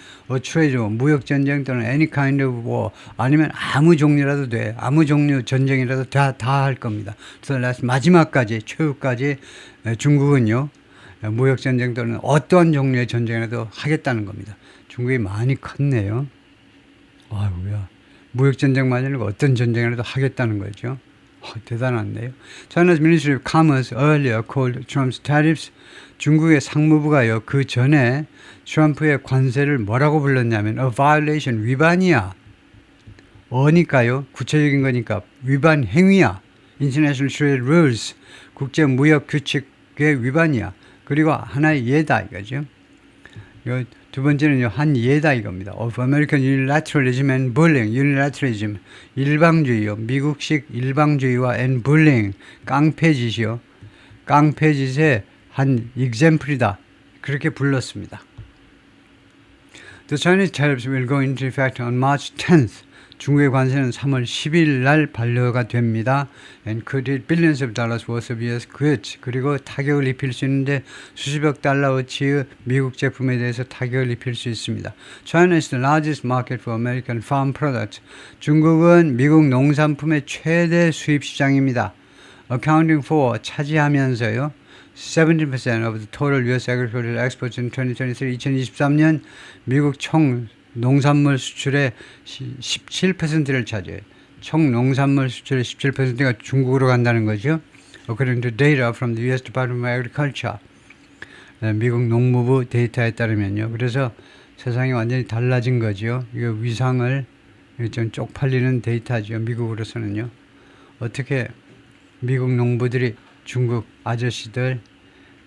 trade war, 무역 전쟁 또는 any kind of war, 아니면 아무 종류라도 돼, 아무 종류 전쟁이라도 다 할 겁니다. 그래서 last, 마지막까지, 최후까지 중국은요, 무역 전쟁 또는 어떤 종류의 전쟁이라도 하겠다는 겁니다. 중국이 많이 컸네요. 아이고야, 무역 전쟁만 아니고 어떤 전쟁이라도 하겠다는 거죠. 대단한데요. China's Ministry of Commerce earlier called Trump's tariffs. 중국의 상무부가요, 그 전에 트럼프의 관세를 뭐라고 불렀냐면 a violation, 위반이야. 어니까요, 구체적인 거니까 위반 행위야. International Trade Rules, 국제 무역 규칙의 위반이야. 그리고 하나의 예다 이거죠. 두 번째는요, 한 예다 이겁니다. Of American unilateralism and bullying. unilateralism, 일방주의요. 미국식 일방주의와 and bullying, 깡패짓이요. 깡패짓의 한 example이다. 그렇게 불렀습니다. The Chinese tariffs will go into effect on March 10th. 중국의 관세는 3월 10일 날 반려가 됩니다. And could hit billions of dollars worth of US goods. 그리고 타격을 입힐 수 있는데 수십억 달러어치의 미국 제품에 대해서 타격을 입힐 수 있습니다. China is the largest market for American farm products. 중국은 미국 농산품의 최대 수입 시장입니다. Accounting for, 차지하면서요, 17% of the total US agricultural exports in 2023, 2023년 미국 총 농산물 수출의 17%를 차지해요. 총 농산물 수출의 17%가 중국으로 간다는 거죠. According to data from the US Department of Agriculture. 미국 농무부 데이터에 따르면요. 그래서 세상이 완전히 달라진 거죠. 이거 위상을 좀 쪽팔리는 데이터죠. 미국으로서는요. 어떻게 미국 농부들이 중국 아저씨들,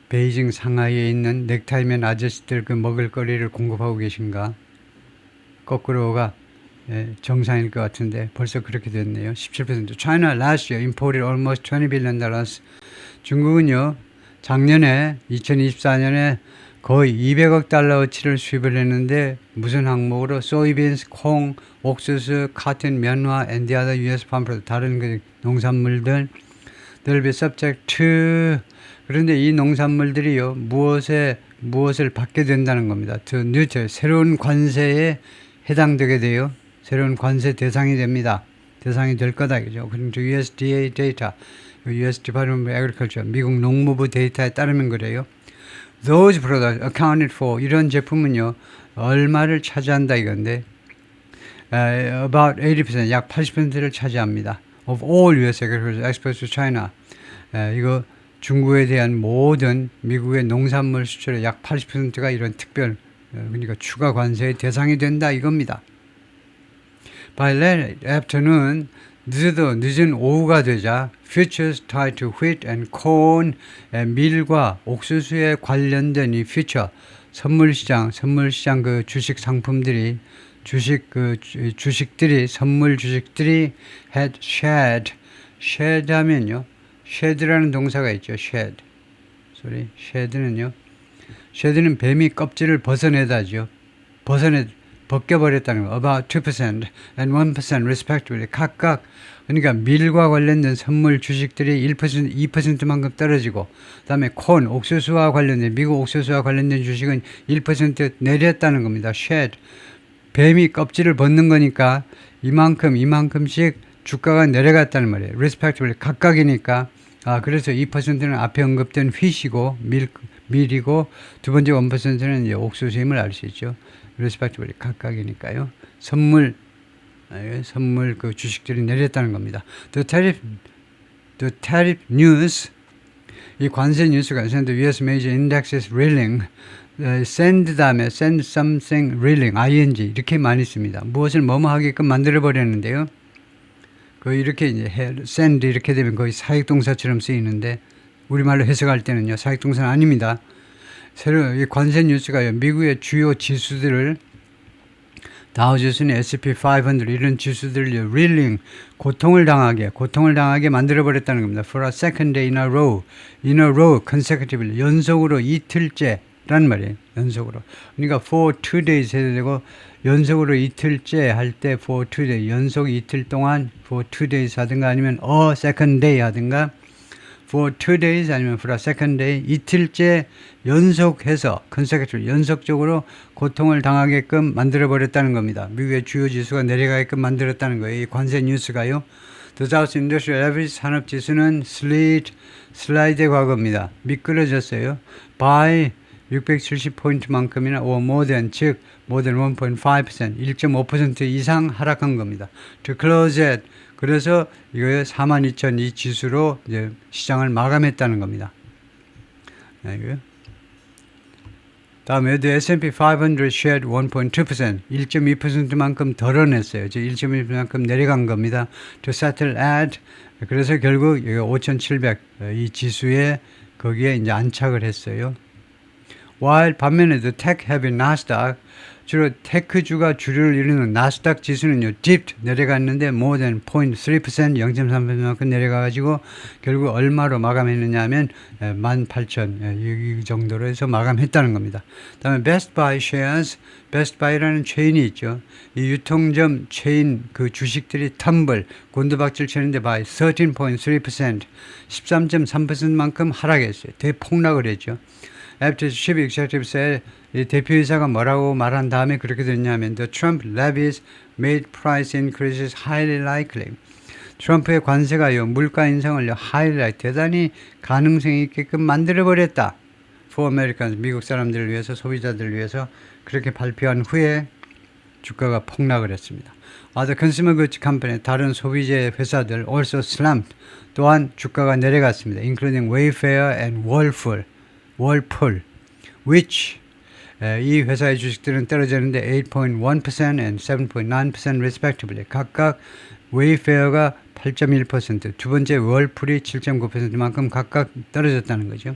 베이징 상하이에 있는 넥타이맨 아저씨들 그 먹을거리를 공급하고 계신가? 거꾸로가 정상일 것 같은데 벌써 그렇게 됐네요. 17%. China last year imported almost $20 billion. 중국은요, 작년에 2024년에 거의 200억 달러어치를 수입을 했는데 무슨 항목으로 soybeans, 콩, 옥수수, cotton, 면화, and the other U.S. farm product 다른 그 농산물들 they'll be subject to 그런데 이 농산물들이요 무엇을 받게 된다는 겁니다. to new 새로운 관세에 해당되게 돼요. 새로운 관세 대상이 됩니다. 대상이 될 거다 그죠. 그럼 USDA 데이터, US Department of Agriculture 미국 농무부 데이터에 따르면 그래요. Those products accounted for 이런 제품은요 얼마를 차지한다 이건데 about 80% 약 80%를 차지합니다. Of all US agricultural exports to China 이거 중국에 대한 모든 미국의 농산물 수출의 약 80%가 이런 특별 그러니까 추가 관세의 대상이 된다 이겁니다. By late afternoon 늦은 오후가 되자 futures tied to wheat and corn 밀과 옥수수에 관련된 이 future 선물시장 그 주식 상품들이 주식들이 선물 주식들이 had shed 하면요 shed라는 동사가 있죠. shed는 뱀이 껍질을 벗어내다죠. 벗겨버렸다는 거. About 2% and 1% respectively. 각각 그러니까 밀과 관련된 선물 주식들이 1%, 2%만큼 떨어지고 그다음에 콘, 옥수수와 관련된 미국 옥수수와 관련된 주식은 1% 내렸다는 겁니다. shed. 뱀이 껍질을 벗는 거니까 이만큼씩 주가가 내려갔다는 말이에요. respectively. 각각이니까 그래서 2%는 앞에 언급된 wheat이고 밀이고 두 번째 1%는 이제 옥수수임을 알 수 있죠. respectively 각각이니까요. 선물 그 주식들이 내렸다는 겁니다. The tariff news 이 관세 뉴스가 send the US major indexes reeling send 다음에 send something reeling ing 이렇게 많이 씁니다. 무엇을 뭐뭐 하게끔 만들어 버렸는데요. 그 이렇게 이제 send 이렇게 되면 거의 사역동사처럼 쓰이는데 우리말로 해석할 때는요 사역동사는 아닙니다. 새로 이 관세 뉴스가요 미국의 주요 지수들을 다우지수나 S&P 500 이런 지수들을 reeling 고통을 당하게 만들어 버렸다는 겁니다. For a second day in a row consecutively 연속으로 이틀째란 말이에요. 연속으로. 그러니까 for 2 days 해도 되고 연속으로 이틀째 할 때 for 2 days 연속 이틀 동안 for 2 days 하든가 아니면 a second day 하든가 for 2 days 아니면 for a second day 이틀째 연속해서 consecutive 연속적으로 고통을 당하게끔 만들어버렸다는 겁니다. 미국의 주요 지수가 내려가게끔 만들었다는 거예요. 이 관세 뉴스가요. The Dow Industrial Average 산업지수는 슬라이드의 과거입니다. 미끄러졌어요. by 670포인트만큼이나 or more than 즉 more than 1.5% 1.5% 이상 하락한 겁니다. To close at 그래서 이거에 42,000 이 지수로 이제 시장을 마감했다는 겁니다. 다음에 the S&P 500 shed 1.2% 1.2%만큼 덜어냈어요. 이제 1.2%만큼 내려간 겁니다. To settle at 그래서 결국 5,700 이 지수에 거기에 이제 안착을 했어요. while 반면에 the tech-heavy Nasdaq 주로 테크주가 주류를 이루는 나스닥 지수는요, dipped 내려갔는데 more than 0.3% 0.3%만큼 내려가가지고 결국 얼마로 마감했느냐 하면 18,000 이 정도로 해서 마감했다는 겁니다. 다음에 Best Buy shares, Best Buy라는 체인이 있죠. 이 유통점 체인 그 주식들이 텀블 곤두박질 치는데 by 13.3% 13.3%만큼 하락했어요. 대폭락을 했죠. After chief executive said 이 대표이사가 뭐라고 말한 다음에 그렇게 됐냐면 The Trump levies made price increases highly likely. 트럼프의 관세가요 물가 인상을 highly 대단히 가능성이 있게끔 만들어버렸다. For Americans 미국 사람들을 위해서 소비자들을 위해서 그렇게 발표한 후에 주가가 폭락을 했습니다. The consumer goods company 다른 소비재 회사들 also slumped 또한 주가가 내려갔습니다. Including Wayfair and Whirlpool. which 이 회사의 주식들은 떨어졌는데 8.1% and 7.9% respectively. 각각 웨이페어가 8.1%, 두 번째 월풀이 7.9%만큼 각각 떨어졌다는 거죠.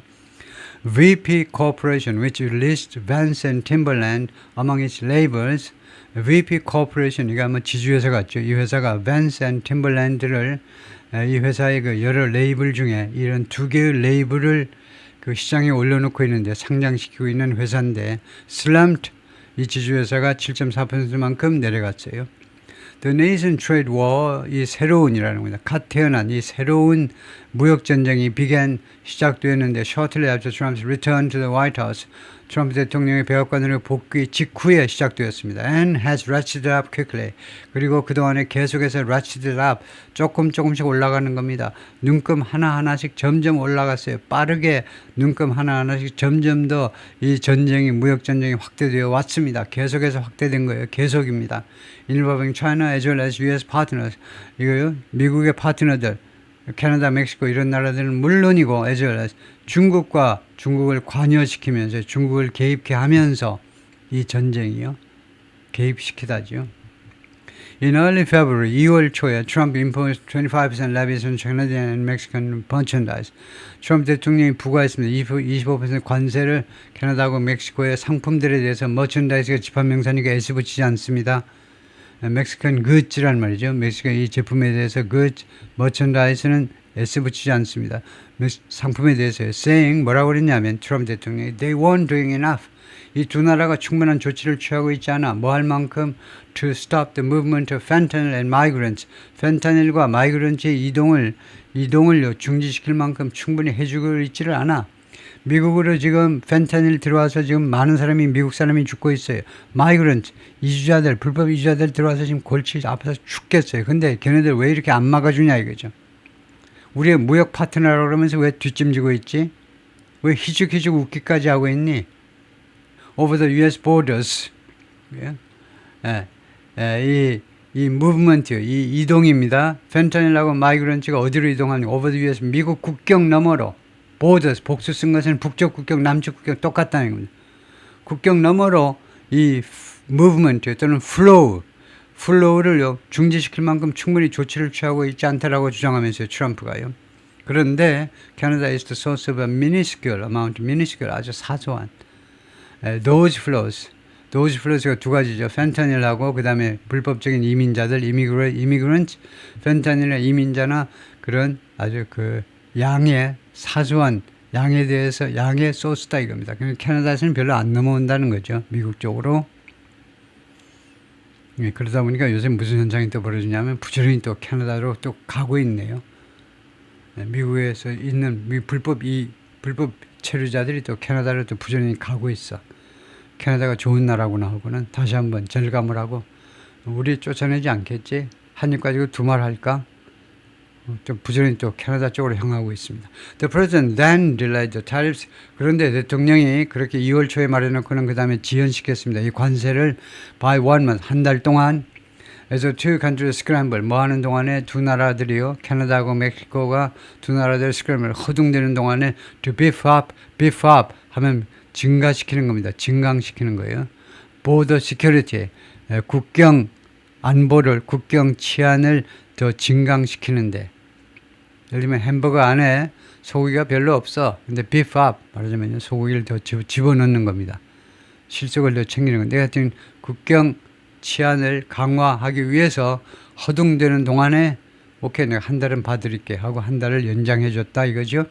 VP Corporation, which lists Vans and Timberland among its labels. VP Corporation, 이게 아마 지주회사 같죠. 이 회사가 Vans and Timberland를 이 회사의 그 여러 레이블 중에 이런 두 개의 레이블을 그 시장에 올려놓고 있는데 상장시키고 있는 회사인데 slumped, 이 지주회사가 7.4%만큼 내려갔어요. The nascent trade war, 이 새로운이라는 겁니다. 갓 태어난 이 새로운 무역전쟁이 시작되었는데 shortly after Trump's return to the White House, 트럼프 대통령의 백악관으로 복귀 직후에 시작되었습니다. And has ratcheted up quickly. 그리고 그동안에 계속해서 ratcheted up, 조금씩 올라가는 겁니다. 눈금 하나하나씩 점점 올라갔어요. 빠르게 눈금 하나하나씩 점점 더 이 전쟁이, 무역전쟁이 확대되어 왔습니다. 계속해서 확대된 거예요. 계속입니다. Involving China as well as US partners. 이거요, 미국의 파트너들, 캐나다, 멕시코 이런 나라들은 물론이고 as well as 중국을 관여시키면서 중국을 개입케 하면서 이 전쟁이요, 개입시키다죠. In early February, 2월 초에 Trump imposed 25% levies on Canadian and Mexican merchandise. 트럼프 대통령이 부과했습니다. 25% 관세를 캐나다하고 멕시코의 상품들에 대해서 머천다이스가 집합명사니까 S 붙이지 않습니다. 멕시칸 goods란 말이죠. 멕시코 이 제품에 대해서 goods, merchandise는 S 붙이지 않습니다. 상품에 대해서 saying 뭐라고 그랬냐면 트럼프 대통령이 they weren't doing enough. 이 두 나라가 충분한 조치를 취하고 있지 않아. 뭐 할 만큼 to stop the movement of fentanyl and migrants. 펜타닐과 마이그런트의 이동을 중지시킬 만큼 충분히 해주고 있지를 않아. 미국으로 지금 펜타닐 들어와서 지금 많은 사람이, 미국 사람이 죽고 있어요. 마이그런트, 이주자들, 불법 이주자들 들어와서 지금 골치 아파서 죽겠어요. 근데 걔네들 왜 이렇게 안 막아주냐 이거죠. 우리의 무역 파트너라고 그러면서 왜 뒷짐지고 있지? 왜 희죽희죽 웃기까지 하고 있니? Over the US borders. 이 무브먼트, 이 이동입니다. 펜타닐하고 마이그런트가 어디로 이동하냐? Over the US, 미국 국경 너머로. borders, 복수 쓴 것은 북쪽 국경, 남쪽 국경 똑같다는 겁니다. 국경 너머로 이 movement 또는 flow를 중지시킬 만큼 충분히 조치를 취하고 있지 않다라고 주장하면서 트럼프가요. 그런데 Canada is the source of a minuscule amount, 아주 사소한 those flows가 두 가지죠. 펜타닐하고 그 다음에 불법적인 이민자들, immigrant, 펜타닐의 이민자나 그런 아주 그 양의 사소한 양에 대해서 양의 소스다 이겁니다. 캐나다에서는 별로 안 넘어온다는 거죠. 미국 쪽으로. 그러다 보니까 요새 무슨 현상이 또 벌어지냐면 부지런히 또 캐나다로 또 가고 있네요. 미국에서 있는 불법 체류자들이 또 캐나다로 또 부지런히 가고 있어. 캐나다가 좋은 나라구나 하고는 다시 한번 절감을 하고, 우리 쫓아내지 않겠지? 한입 가지고 두 말 할까? 좀 부지런히 또 캐나다 쪽으로 향하고 있습니다. The president then delayed the tariffs. 그런데 대통령이 그렇게 2월 초에 말해놓고는 그 다음에 지연시켰습니다. 이 관세를 by 1 month, 한 달 동안. 그래서 two countries scramble, 뭐 하는 동안에 두 나라들이요, 캐나다하고 멕시코가 두 나라들 scramble, 허둥대는 동안에 to beef up 하면 증가시키는 겁니다. 증강시키는 거예요. border security, 국경 안보를, 국경 치안을 더 증강시키는데, 예를 들면 햄버거 안에 소고기가 별로 없어. 근데 beef up, 말하자면 소고기를 더 집어넣는 겁니다. 실속을 더 챙기는 건데, 하여튼 국경 치안을 강화하기 위해서 허둥대는 동안에 오케이, 내가 한 달은 봐드릴게 하고 한 달을 연장해줬다 이거죠.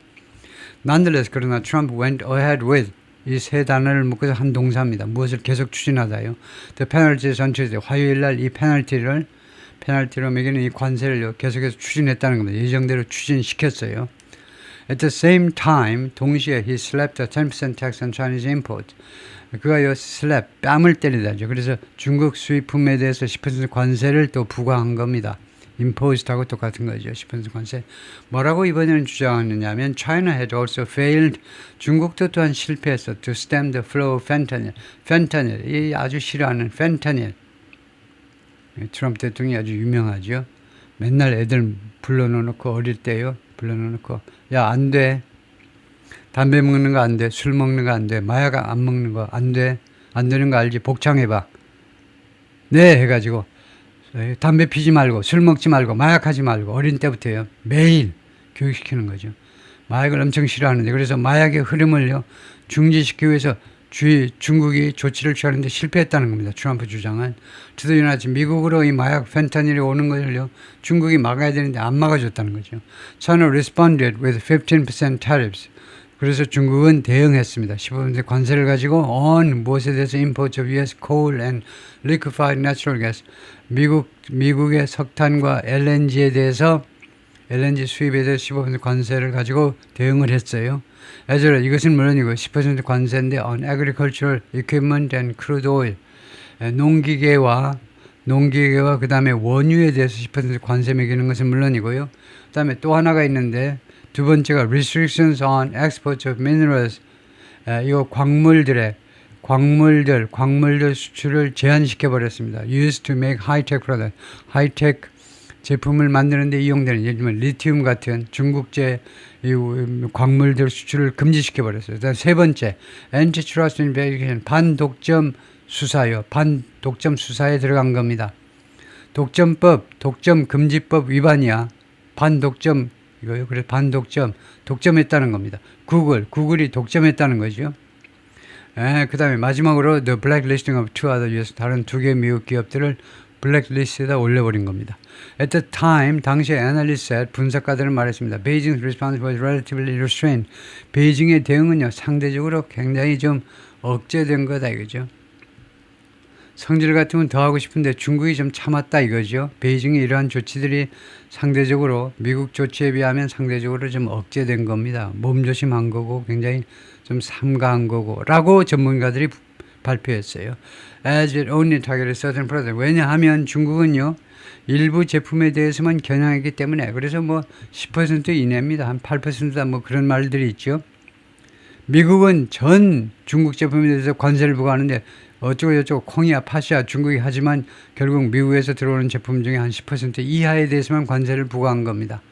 Nonetheless, 그러나 Trump went ahead with, 이 세 단어를 묶어서 한 동사입니다. 무엇을 계속 추진하다요. The penalties on Tuesday, 화요일 날 이 페널티로 매기는 이 관세를 계속해서 추진했다는 겁니다. 예정대로 추진시켰어요. At the same time, 동시에 he slapped a 10% tax on Chinese import. 그가요, slap, 뺨을 때리다죠. 그래서 중국 수입품에 대해서 10% 관세를 또 부과한 겁니다. imposed하고 똑같은 거죠. 10% 관세. 뭐라고 이번에는 주장하느냐면 China had also failed. 중국도 또한 실패했어. To stem the flow of fentanyl. fentanyl, 이 아주 싫어하는 fentanyl. 트럼프 대통령이 아주 유명하죠. 맨날 애들 불러놓고 어릴 때요. 불러놓고 야, 안 돼. 담배 먹는 거 안 돼. 술 먹는 거 안 돼. 마약 안 먹는 거 안 돼. 안 되는 거 알지? 복창해봐. 네 해가지고 담배 피지 말고 술 먹지 말고 마약하지 말고 어린 때부터요. 매일 교육시키는 거죠. 마약을 엄청 싫어하는데 그래서 마약의 흐름을요. 중지시키기 위해서 중국이 조치를 취하는데 실패했다는 겁니다. 트럼프 주장은. 주도연합 미국으로 이 마약 펜타닐이 오는 것을요. 중국이 막아야 되는데 안 막아줬다는 거죠. China responded with 15% tariffs. 그래서 중국은 대응했습니다. 15% 관세를 가지고 on 무엇에 대해서 import of US coal and liquefied natural gas. 미국의 석탄과 LNG에 대해서 LNG 수입에 대해서 15% 관세를 가지고 대응을 했어요. 애절에 이것은 물론이고 10% 관세인데 on agricultural equipment and crude oil. 농기계와 그 다음에 원유에 대해서 10% 관세 매기는 것은 물론이고요. 그 다음에 또 하나가 있는데 두 번째가 restrictions on export of minerals. 이거 광물들 수출을 제한시켜 버렸습니다. used to make high-tech product. high-tech 제품을 만드는데 이용되는 예를 들면 리튬 같은 중국제 광물들 수출을 금지시켜 버렸어요. 세 번째, antitrust investigation, 반독점 수사요. 반독점 수사에 들어간 겁니다. 독점금지법 위반이야. 반독점 이거요. 그래서 독점했다는 겁니다. 구글이 독점했다는 거죠. 그 다음에 마지막으로 the blacklisting of two other US 다른 두 개 미국 기업들을 블랙리스트에다 올려버린 겁니다. At the time, 당시에 analyst said, 분석가들은 말했습니다. Beijing's response was relatively restrained. 베이징의 대응은요, 상대적으로 굉장히 좀 억제된 거다 이거죠. 성질 같으면 더 하고 싶은데 중국이 좀 참았다 이거죠. 베이징의 이러한 조치들이 상대적으로 미국 조치에 비하면 상대적으로 좀 억제된 겁니다. 몸조심한 거고 굉장히 좀 삼가한 거고 라고 전문가들이 발표했어요. As it only targeted certain products. 왜냐하면 중국은요. 일부 제품에 대해서만 겨냥했기 때문에 그래서 뭐 10% 이내입니다. 한 8%다 뭐 그런 말들이 있죠. 미국은 전 중국 제품에 대해서 관세를 부과하는데 어쩌고 콩이야 팥이야 중국이 하지만 결국 미국에서 들어오는 제품 중에 한 10% 이하에 대해서만 관세를 부과한 겁니다.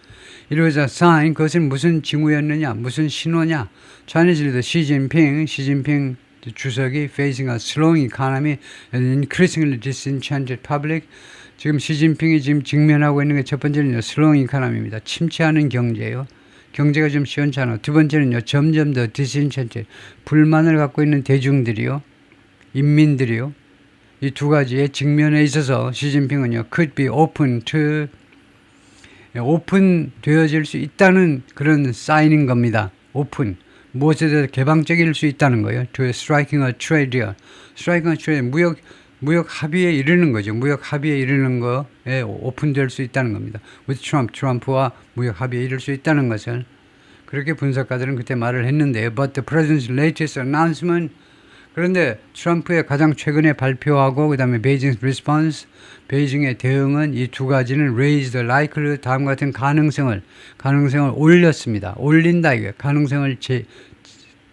이로써 sign 그것은 무슨 징후였느냐 무슨 신호냐. Chinese leader 시진핑 주석이 facing a slowing economy and increasingly disenchanted public. 지금 시진핑이 지금 직면하고 있는 게 첫 번째는요. slowing economy입니다. 침체하는 경제예요. 경제가 좀 시원찮아. 두 번째는요. 점점 더 disenchanted. 불만을 갖고 있는 대중들이요. 인민들이요. 이 두 가지의 직면에 있어서 시진핑은요. could be 오픈되어질 수 있다는 그런 사인인 겁니다. 오픈. 무엇에 대해서 개방적일 수 있다는 거예요. To striking a trade deal. striking a trade 무역 합의에 이르는 거죠. 무역 합의에 이르는 거에 오픈될 수 있다는 겁니다. With 트럼프와 무역 합의에 이를 수 있다는 것을 그렇게 분석가들은 그때 말을 했는데요. But the president's latest announcement 그런데 트럼프의 가장 최근에 발표하고 그 다음에 베이징 response 베이징의 대응은 이 두 가지는 raise the likelihood 다음 같은 가능성을 올렸습니다. 올린다 이거예요. 가능성을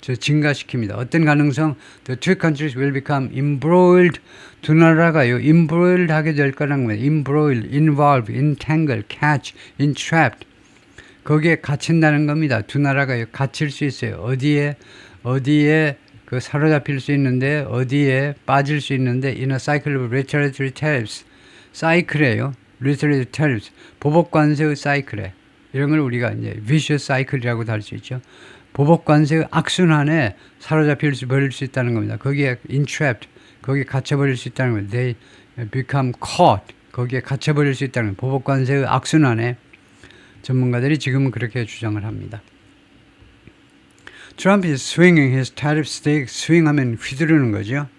증가시킵니다. 어떤 가능성? The two countries will become embroiled. 두 나라가요. embroiled 하게 될 거라는 거예요. embroil, involve, entangle, catch, entrapped. 거기에 갇힌다는 겁니다. 두 나라가요. 갇힐 수 있어요. 어디에 그 사로잡힐 수 있는데 어디에 빠질 수 있는데 in a cycle of retaliatory tariffs. 사이클이에요. retaliatory tariffs. 보복 관세의 사이클에. 이런 걸 우리가 이제 vicious cycle이라고도 할 수 있죠. 보복 관세의 악순환에 버릴 수 있다는 겁니다. 거기에 entrapped. 거기에 갇혀버릴 수 있다는 겁니다. They become caught. 거기에 갇혀버릴 수 있다는 겁니다. 보복 관세의 악순환에 전문가들이 지금은 그렇게 주장을 합니다. Trump is swinging his tariff stick. swing하면 휘두르는 거죠.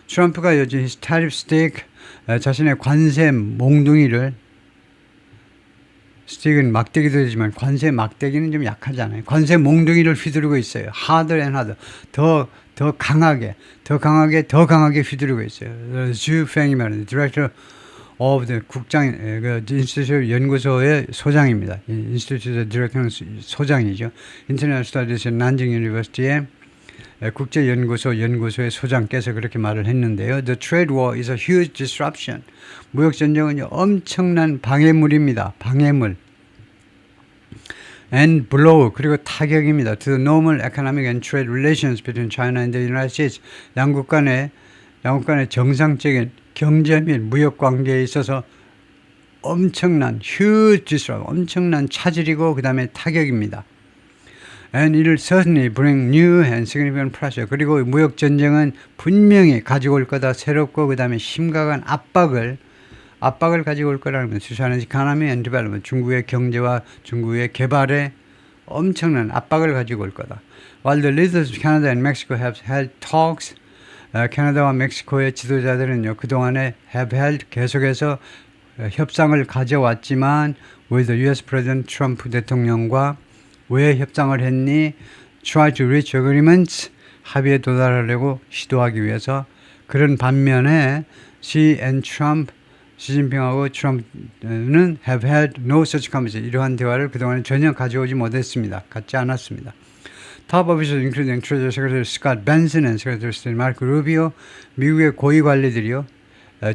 트럼프가 요즘 his tariff stick 자신의 관세 몽둥이를 스틱은 막대기도 되지만 관세 막대기는 좀 약하잖아요. 관세 몽둥이를 휘두르고 있어요. harder and harder. 더 강하게 휘두르고 있어요. Zhu Feng이 말하는 Director of the 인스티튜트 연구소의 소장입니다. 인스티튜트 디렉터는 소장이죠. International Studies 난징 유니버시티의 국제연구소의 소장께서 그렇게 말을 했는데요. The trade war is a huge disruption. 무역전쟁은 엄청난 방해물입니다. 방해물. and blow 그리고 타격입니다. To the normal economic and trade relations between China and the United States. 양국 간의 정상적인 경제 및 무역 관계에 있어서 엄청난 huge disruption, 엄청난 차질이고 그 다음에 타격입니다. And it will certainly bring new and significant pressure. 그리고 무역 전쟁은 분명히 가지고 올 거다. 새롭고 그 다음에 심각한 압박을 가지고 올 거라는 것을 China's economy and development. 중국의 경제와 중국의 개발에 엄청난 압박을 가지고 올 거다. While the leaders of Canada and Mexico have held talks, 캐나다와 멕시코의 지도자들은요 그동안에 have held 계속해서 협상을 가져왔지만 with the U.S. President 트럼프 대통령과 왜 협상을 했니? Try to reach agreements. 합의에 도달하려고 시도하기 위해서. 그런 반면에 Xi and Trump, 시진핑하고 트럼프는 have had no such conversation. 이러한 대화를 그동안 전혀 가져오지 못했습니다. 갖지 않았습니다. Top officials including Treasury Secretary Scott Benson and Secretary of State Marco Rubio, 미국의 고위 관리들이요.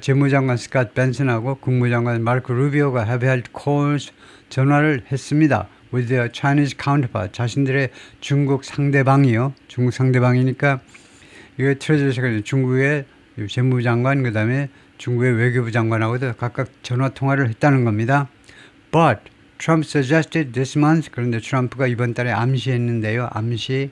재무장관 스캇 벤슨하고 국무장관 마르코 루비오가 have held calls, 전화를 했습니다. with their Chinese counterpart, 자신들의 중국 상대방이요. 중국 상대방이니까 이게 트레저리 세크레터리 중국의 재무장관 그 다음에 중국의 외교부 장관하고도 각각 전화 통화를 했다는 겁니다. But Trump suggested this month, 그런데 트럼프가 이번 달에 암시했는데요. 암시.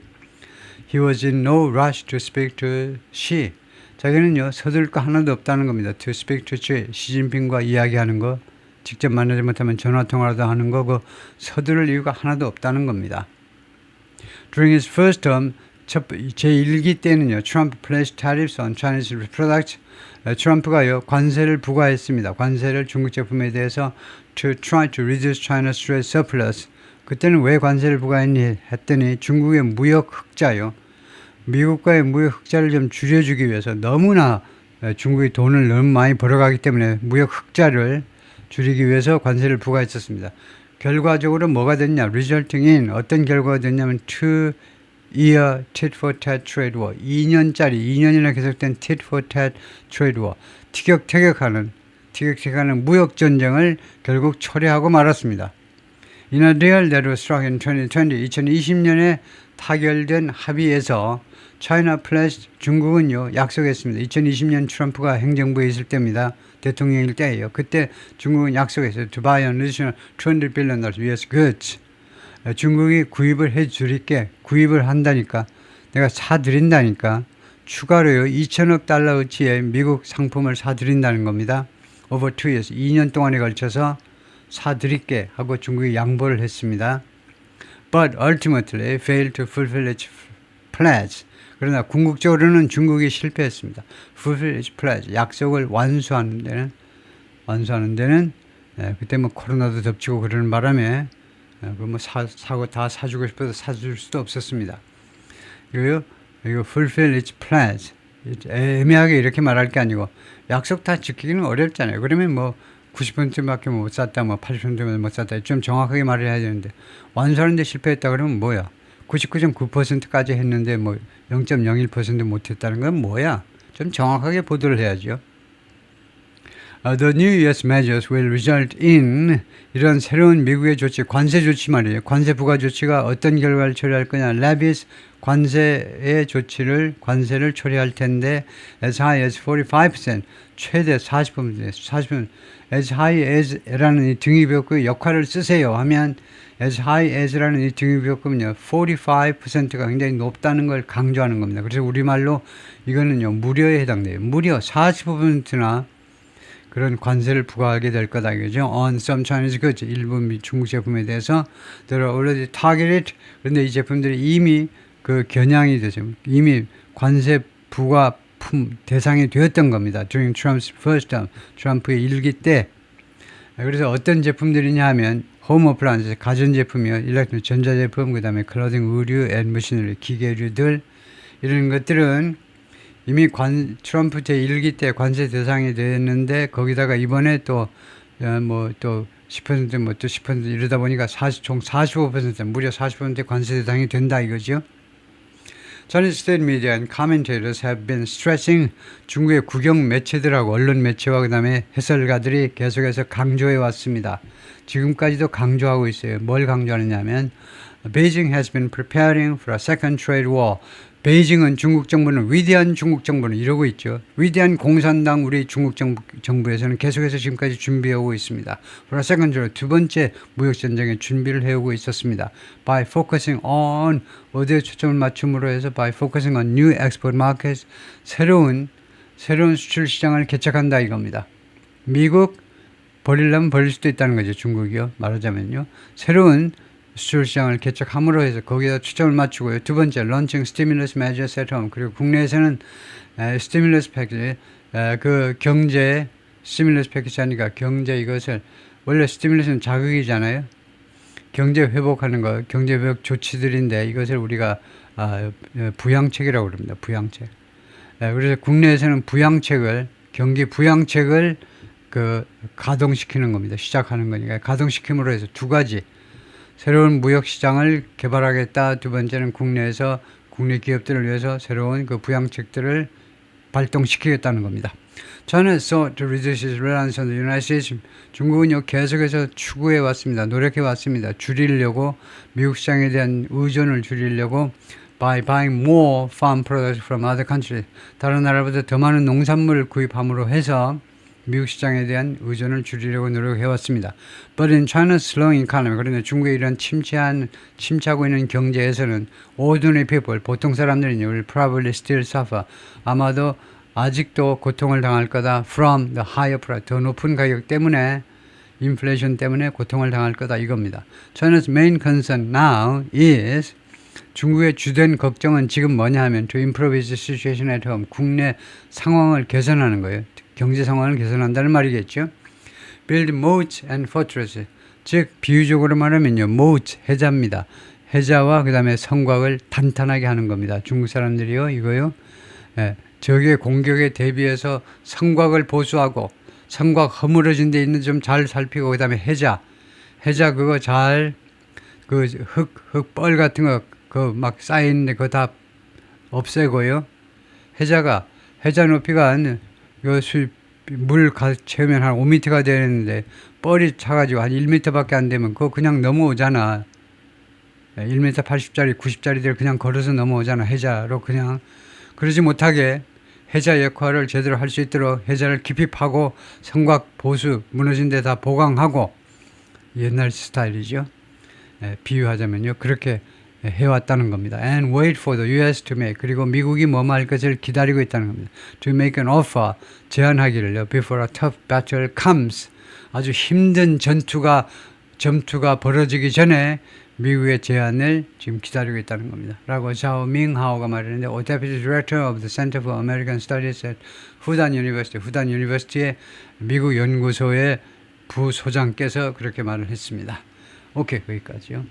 He was in no rush to speak to Xi. 자기는요 서둘 거 하나도 없다는 겁니다. To speak to Xi, 시진핑과 이야기하는 거, 직접 만나지 못하면 전화통화라도 하는 거, 그 서두를 이유가 하나도 없다는 겁니다. During his first term, 제1기 때는요, Trump placed tariffs on Chinese products. 트럼프가요 관세를 부과했습니다. 관세를 중국 제품에 대해서 to try to reduce China's trade surplus. 그때는 왜 관세를 부과했니 했더니 중국의 무역 흑자요. 미국과의 무역 흑자를 좀 줄여주기 위해서 너무나 중국이 돈을 너무 많이 벌어가기 때문에 무역 흑자를 줄이기 위해서 관세를 부과했었습니다. 결과적으로 뭐가 됐냐? resulting in 어떤 결과가 됐냐면 2-year tit for tat trade war. 2년이나 계속된 tit for tat trade war. 티격태격하는 무역 전쟁을 결국 초래하고 말았습니다. In a deal that was struck in 2020년에 타결된 합의에서 China pledged, 중국은요 약속했습니다. 2020년 트럼프가 행정부에 있을 때입니다. 대통령일 때예요. 그때 중국은 약속했어요. To buy an additional $200 billion US goods. 중국이 구입을 해드릴게. 구입을 한다니까. 내가 사드린다니까. 추가로요 2천억 달러어치의 미국 상품을 사드린다는 겁니다. Over 2 years, 2년 동안에 걸쳐서 사드릴게 하고 중국이 양보를 했습니다. But ultimately failed to fulfill its pledge. 그러나 궁극적으로는 중국이 실패했습니다. fulfill its pledge. 약속을 완수하는 데는 그때 뭐 코로나도 덮치고 그러는 바람에 사고 다 사주고 싶어서 사줄 수도 없었습니다. 이거 fulfill its pledge. 애매하게 이렇게 말할 게 아니고 약속 다 지키기는 어렵잖아요. 그러면 뭐 90%밖에 못 샀다, 뭐 80%만 못 샀다. 좀 정확하게 말을 해야 되는데 완수하는데 실패했다 그러면 뭐야? 99.9%까지 했는데 뭐 0.01% 못했다는 건 뭐야? 좀 정확하게 보도를 해야죠. The new U.S. measures will result in 이런 새로운 미국의 조치, 관세 조치 말이에요. 관세 부과 조치가 어떤 결과를 초래할 거냐? levies 관세의 관세를 초래할 텐데 as high as 45%, 최대 40%, as high as라는 이 등위비용의 역할을 쓰세요 하면 as high as라는 이 등위비용은요 45%가 굉장히 높다는 걸 강조하는 겁니다. 그래서 우리말로 이거는요 무료에 해당돼요. 무려 45%나 그런 관세를 부과하게 될 거다 이거죠. On some Chinese goods, 일부 중국 제품에 대해서 they are already targeted. 그런데 이 제품들이 이미 그 겨냥이 되죠. 이미 관세 부과 대상이 되었던 겁니다. During Trump's first term, 트럼프의 일기 때. 그래서 어떤 제품들이냐 하면 홈 어플라이언스, 가전제품이요, 일렉트로닉, 전자제품, 그 다음에 클로징, 의류, 앤 머시너리, 기계류들 이런 것들은 이미 트럼프 제1기 때 관세 대상이 됐는데 거기다가 이번에 또 10% 또 10% 이러다 보니까 총 45% 무려 40% 관세 대상이 된다 이거죠. Chinese state media and commentators have been stressing 중국의 국영 매체들하고 언론 매체와 그다음에 해설가들이 계속해서 강조해 왔습니다. 지금까지도 강조하고 있어요. 뭘 강조하느냐면 Beijing has been preparing for a second trade war. 베이징은 중국 정부는 위대한 중국 정부는 이러고 있죠. 위대한 공산당 우리 중국 정부에서는 계속해서 지금까지 준비하고 있습니다. For a second trade, 두 번째 무역 전쟁의 준비를 해오고 있었습니다. By focusing on 어디에 초점을 맞춤으로 해서 by focusing on new export markets 새로운 수출 시장을 개척한다 이겁니다. 미국 버리려면 버릴 수도 있다는 거죠. 중국이요. 말하자면요. 새로운 수출 시장을 개척함으로 해서 거기다 초점을 맞추고요. 두 번째, launching stimulus measures at home. 그리고 국내에서는 stimulus package, 그 경제 stimulus package 하니까 경제 이것을 원래 stimulu스는 자극이잖아요. 경제 회복하는 거, 경제 회복 조치들인데 이것을 우리가 부양책이라고 그럽니다. 부양책. 그래서 국내에서는 부양책을 경기 부양책을 그 가동시키는 겁니다. 시작하는 거니까 가동시킴으로 해서 두 가지. 새로운 무역 시장을 개발하겠다. 두 번째는 국내에서 국내 기업들을 위해서 새로운 그 부양책들을 발동시키겠다는 겁니다. 저는 sought to reduce its reliance on the United States. 중국은요 계속해서 추구해 왔습니다. 노력해 왔습니다. 줄이려고 미국 시장에 대한 의존을 줄이려고 by buying more farm products from other countries. 다른 나라보다 더 많은 농산물을 구입함으로 해서 미국 시장에 대한 의존을 줄이려고 노력해왔습니다. But in China's slowing economy, 그런데 중국의 이런 침체하고 있는 경제에서는 ordinary people, 보통 사람들이 will probably still suffer. 아마도 아직도 고통을 당할 거다. From the higher price, 더 높은 가격 때문에, 인플레이션 때문에 고통을 당할 거다 이겁니다. China's main concern now is 중국의 주된 걱정은 지금 뭐냐 하면 to improve its situation at home. 국내 상황을 개선하는 거예요. 경제 상황을 개선한다는 말이겠죠. Build moats and fortresses. 즉 비유적으로 말하면요. moat, 해자입니다. 해자와 그 다음에 성곽을 탄탄하게 하는 겁니다. 중국 사람들이요. 이거요. 적의 공격에 대비해서 성곽을 보수하고 성곽 허물어진 데 있는 좀 잘 살피고 그 다음에 해자 그거 잘 그 흙벌 같은 거 그 막 쌓여있는데 그거 다 없애고요. 해자 높이가 물 채우면 한 5m가 되는데 뻘이 차가지고 한 1m밖에 안 되면 그거 그냥 넘어오잖아. 1m 80짜리 90짜리들 그냥 걸어서 넘어오잖아. 해자로 그냥 그러지 못하게 해자 역할을 제대로 할 수 있도록 해자를 깊이 파고 성곽 보수 무너진 데 다 보강하고 옛날 스타일이죠. 비유하자면요. 그렇게 해왔다는 겁니다. And wait for the US to make. 그리고 미국이 뭐 할 것을 기다리고 있다는 겁니다. To make an offer. 제안하기를요. Before a tough battle comes. 아주 힘든 전투가 벌어지기 전에 미국의 제안을 지금 기다리고 있다는 겁니다. 라고 자오밍하오가 말했는데 Deputy Director of the Center for American Studies at 후단 유니버시티의 미국 연구소의 부소장께서 그렇게 말을 했습니다. 오케이, 거기까지요.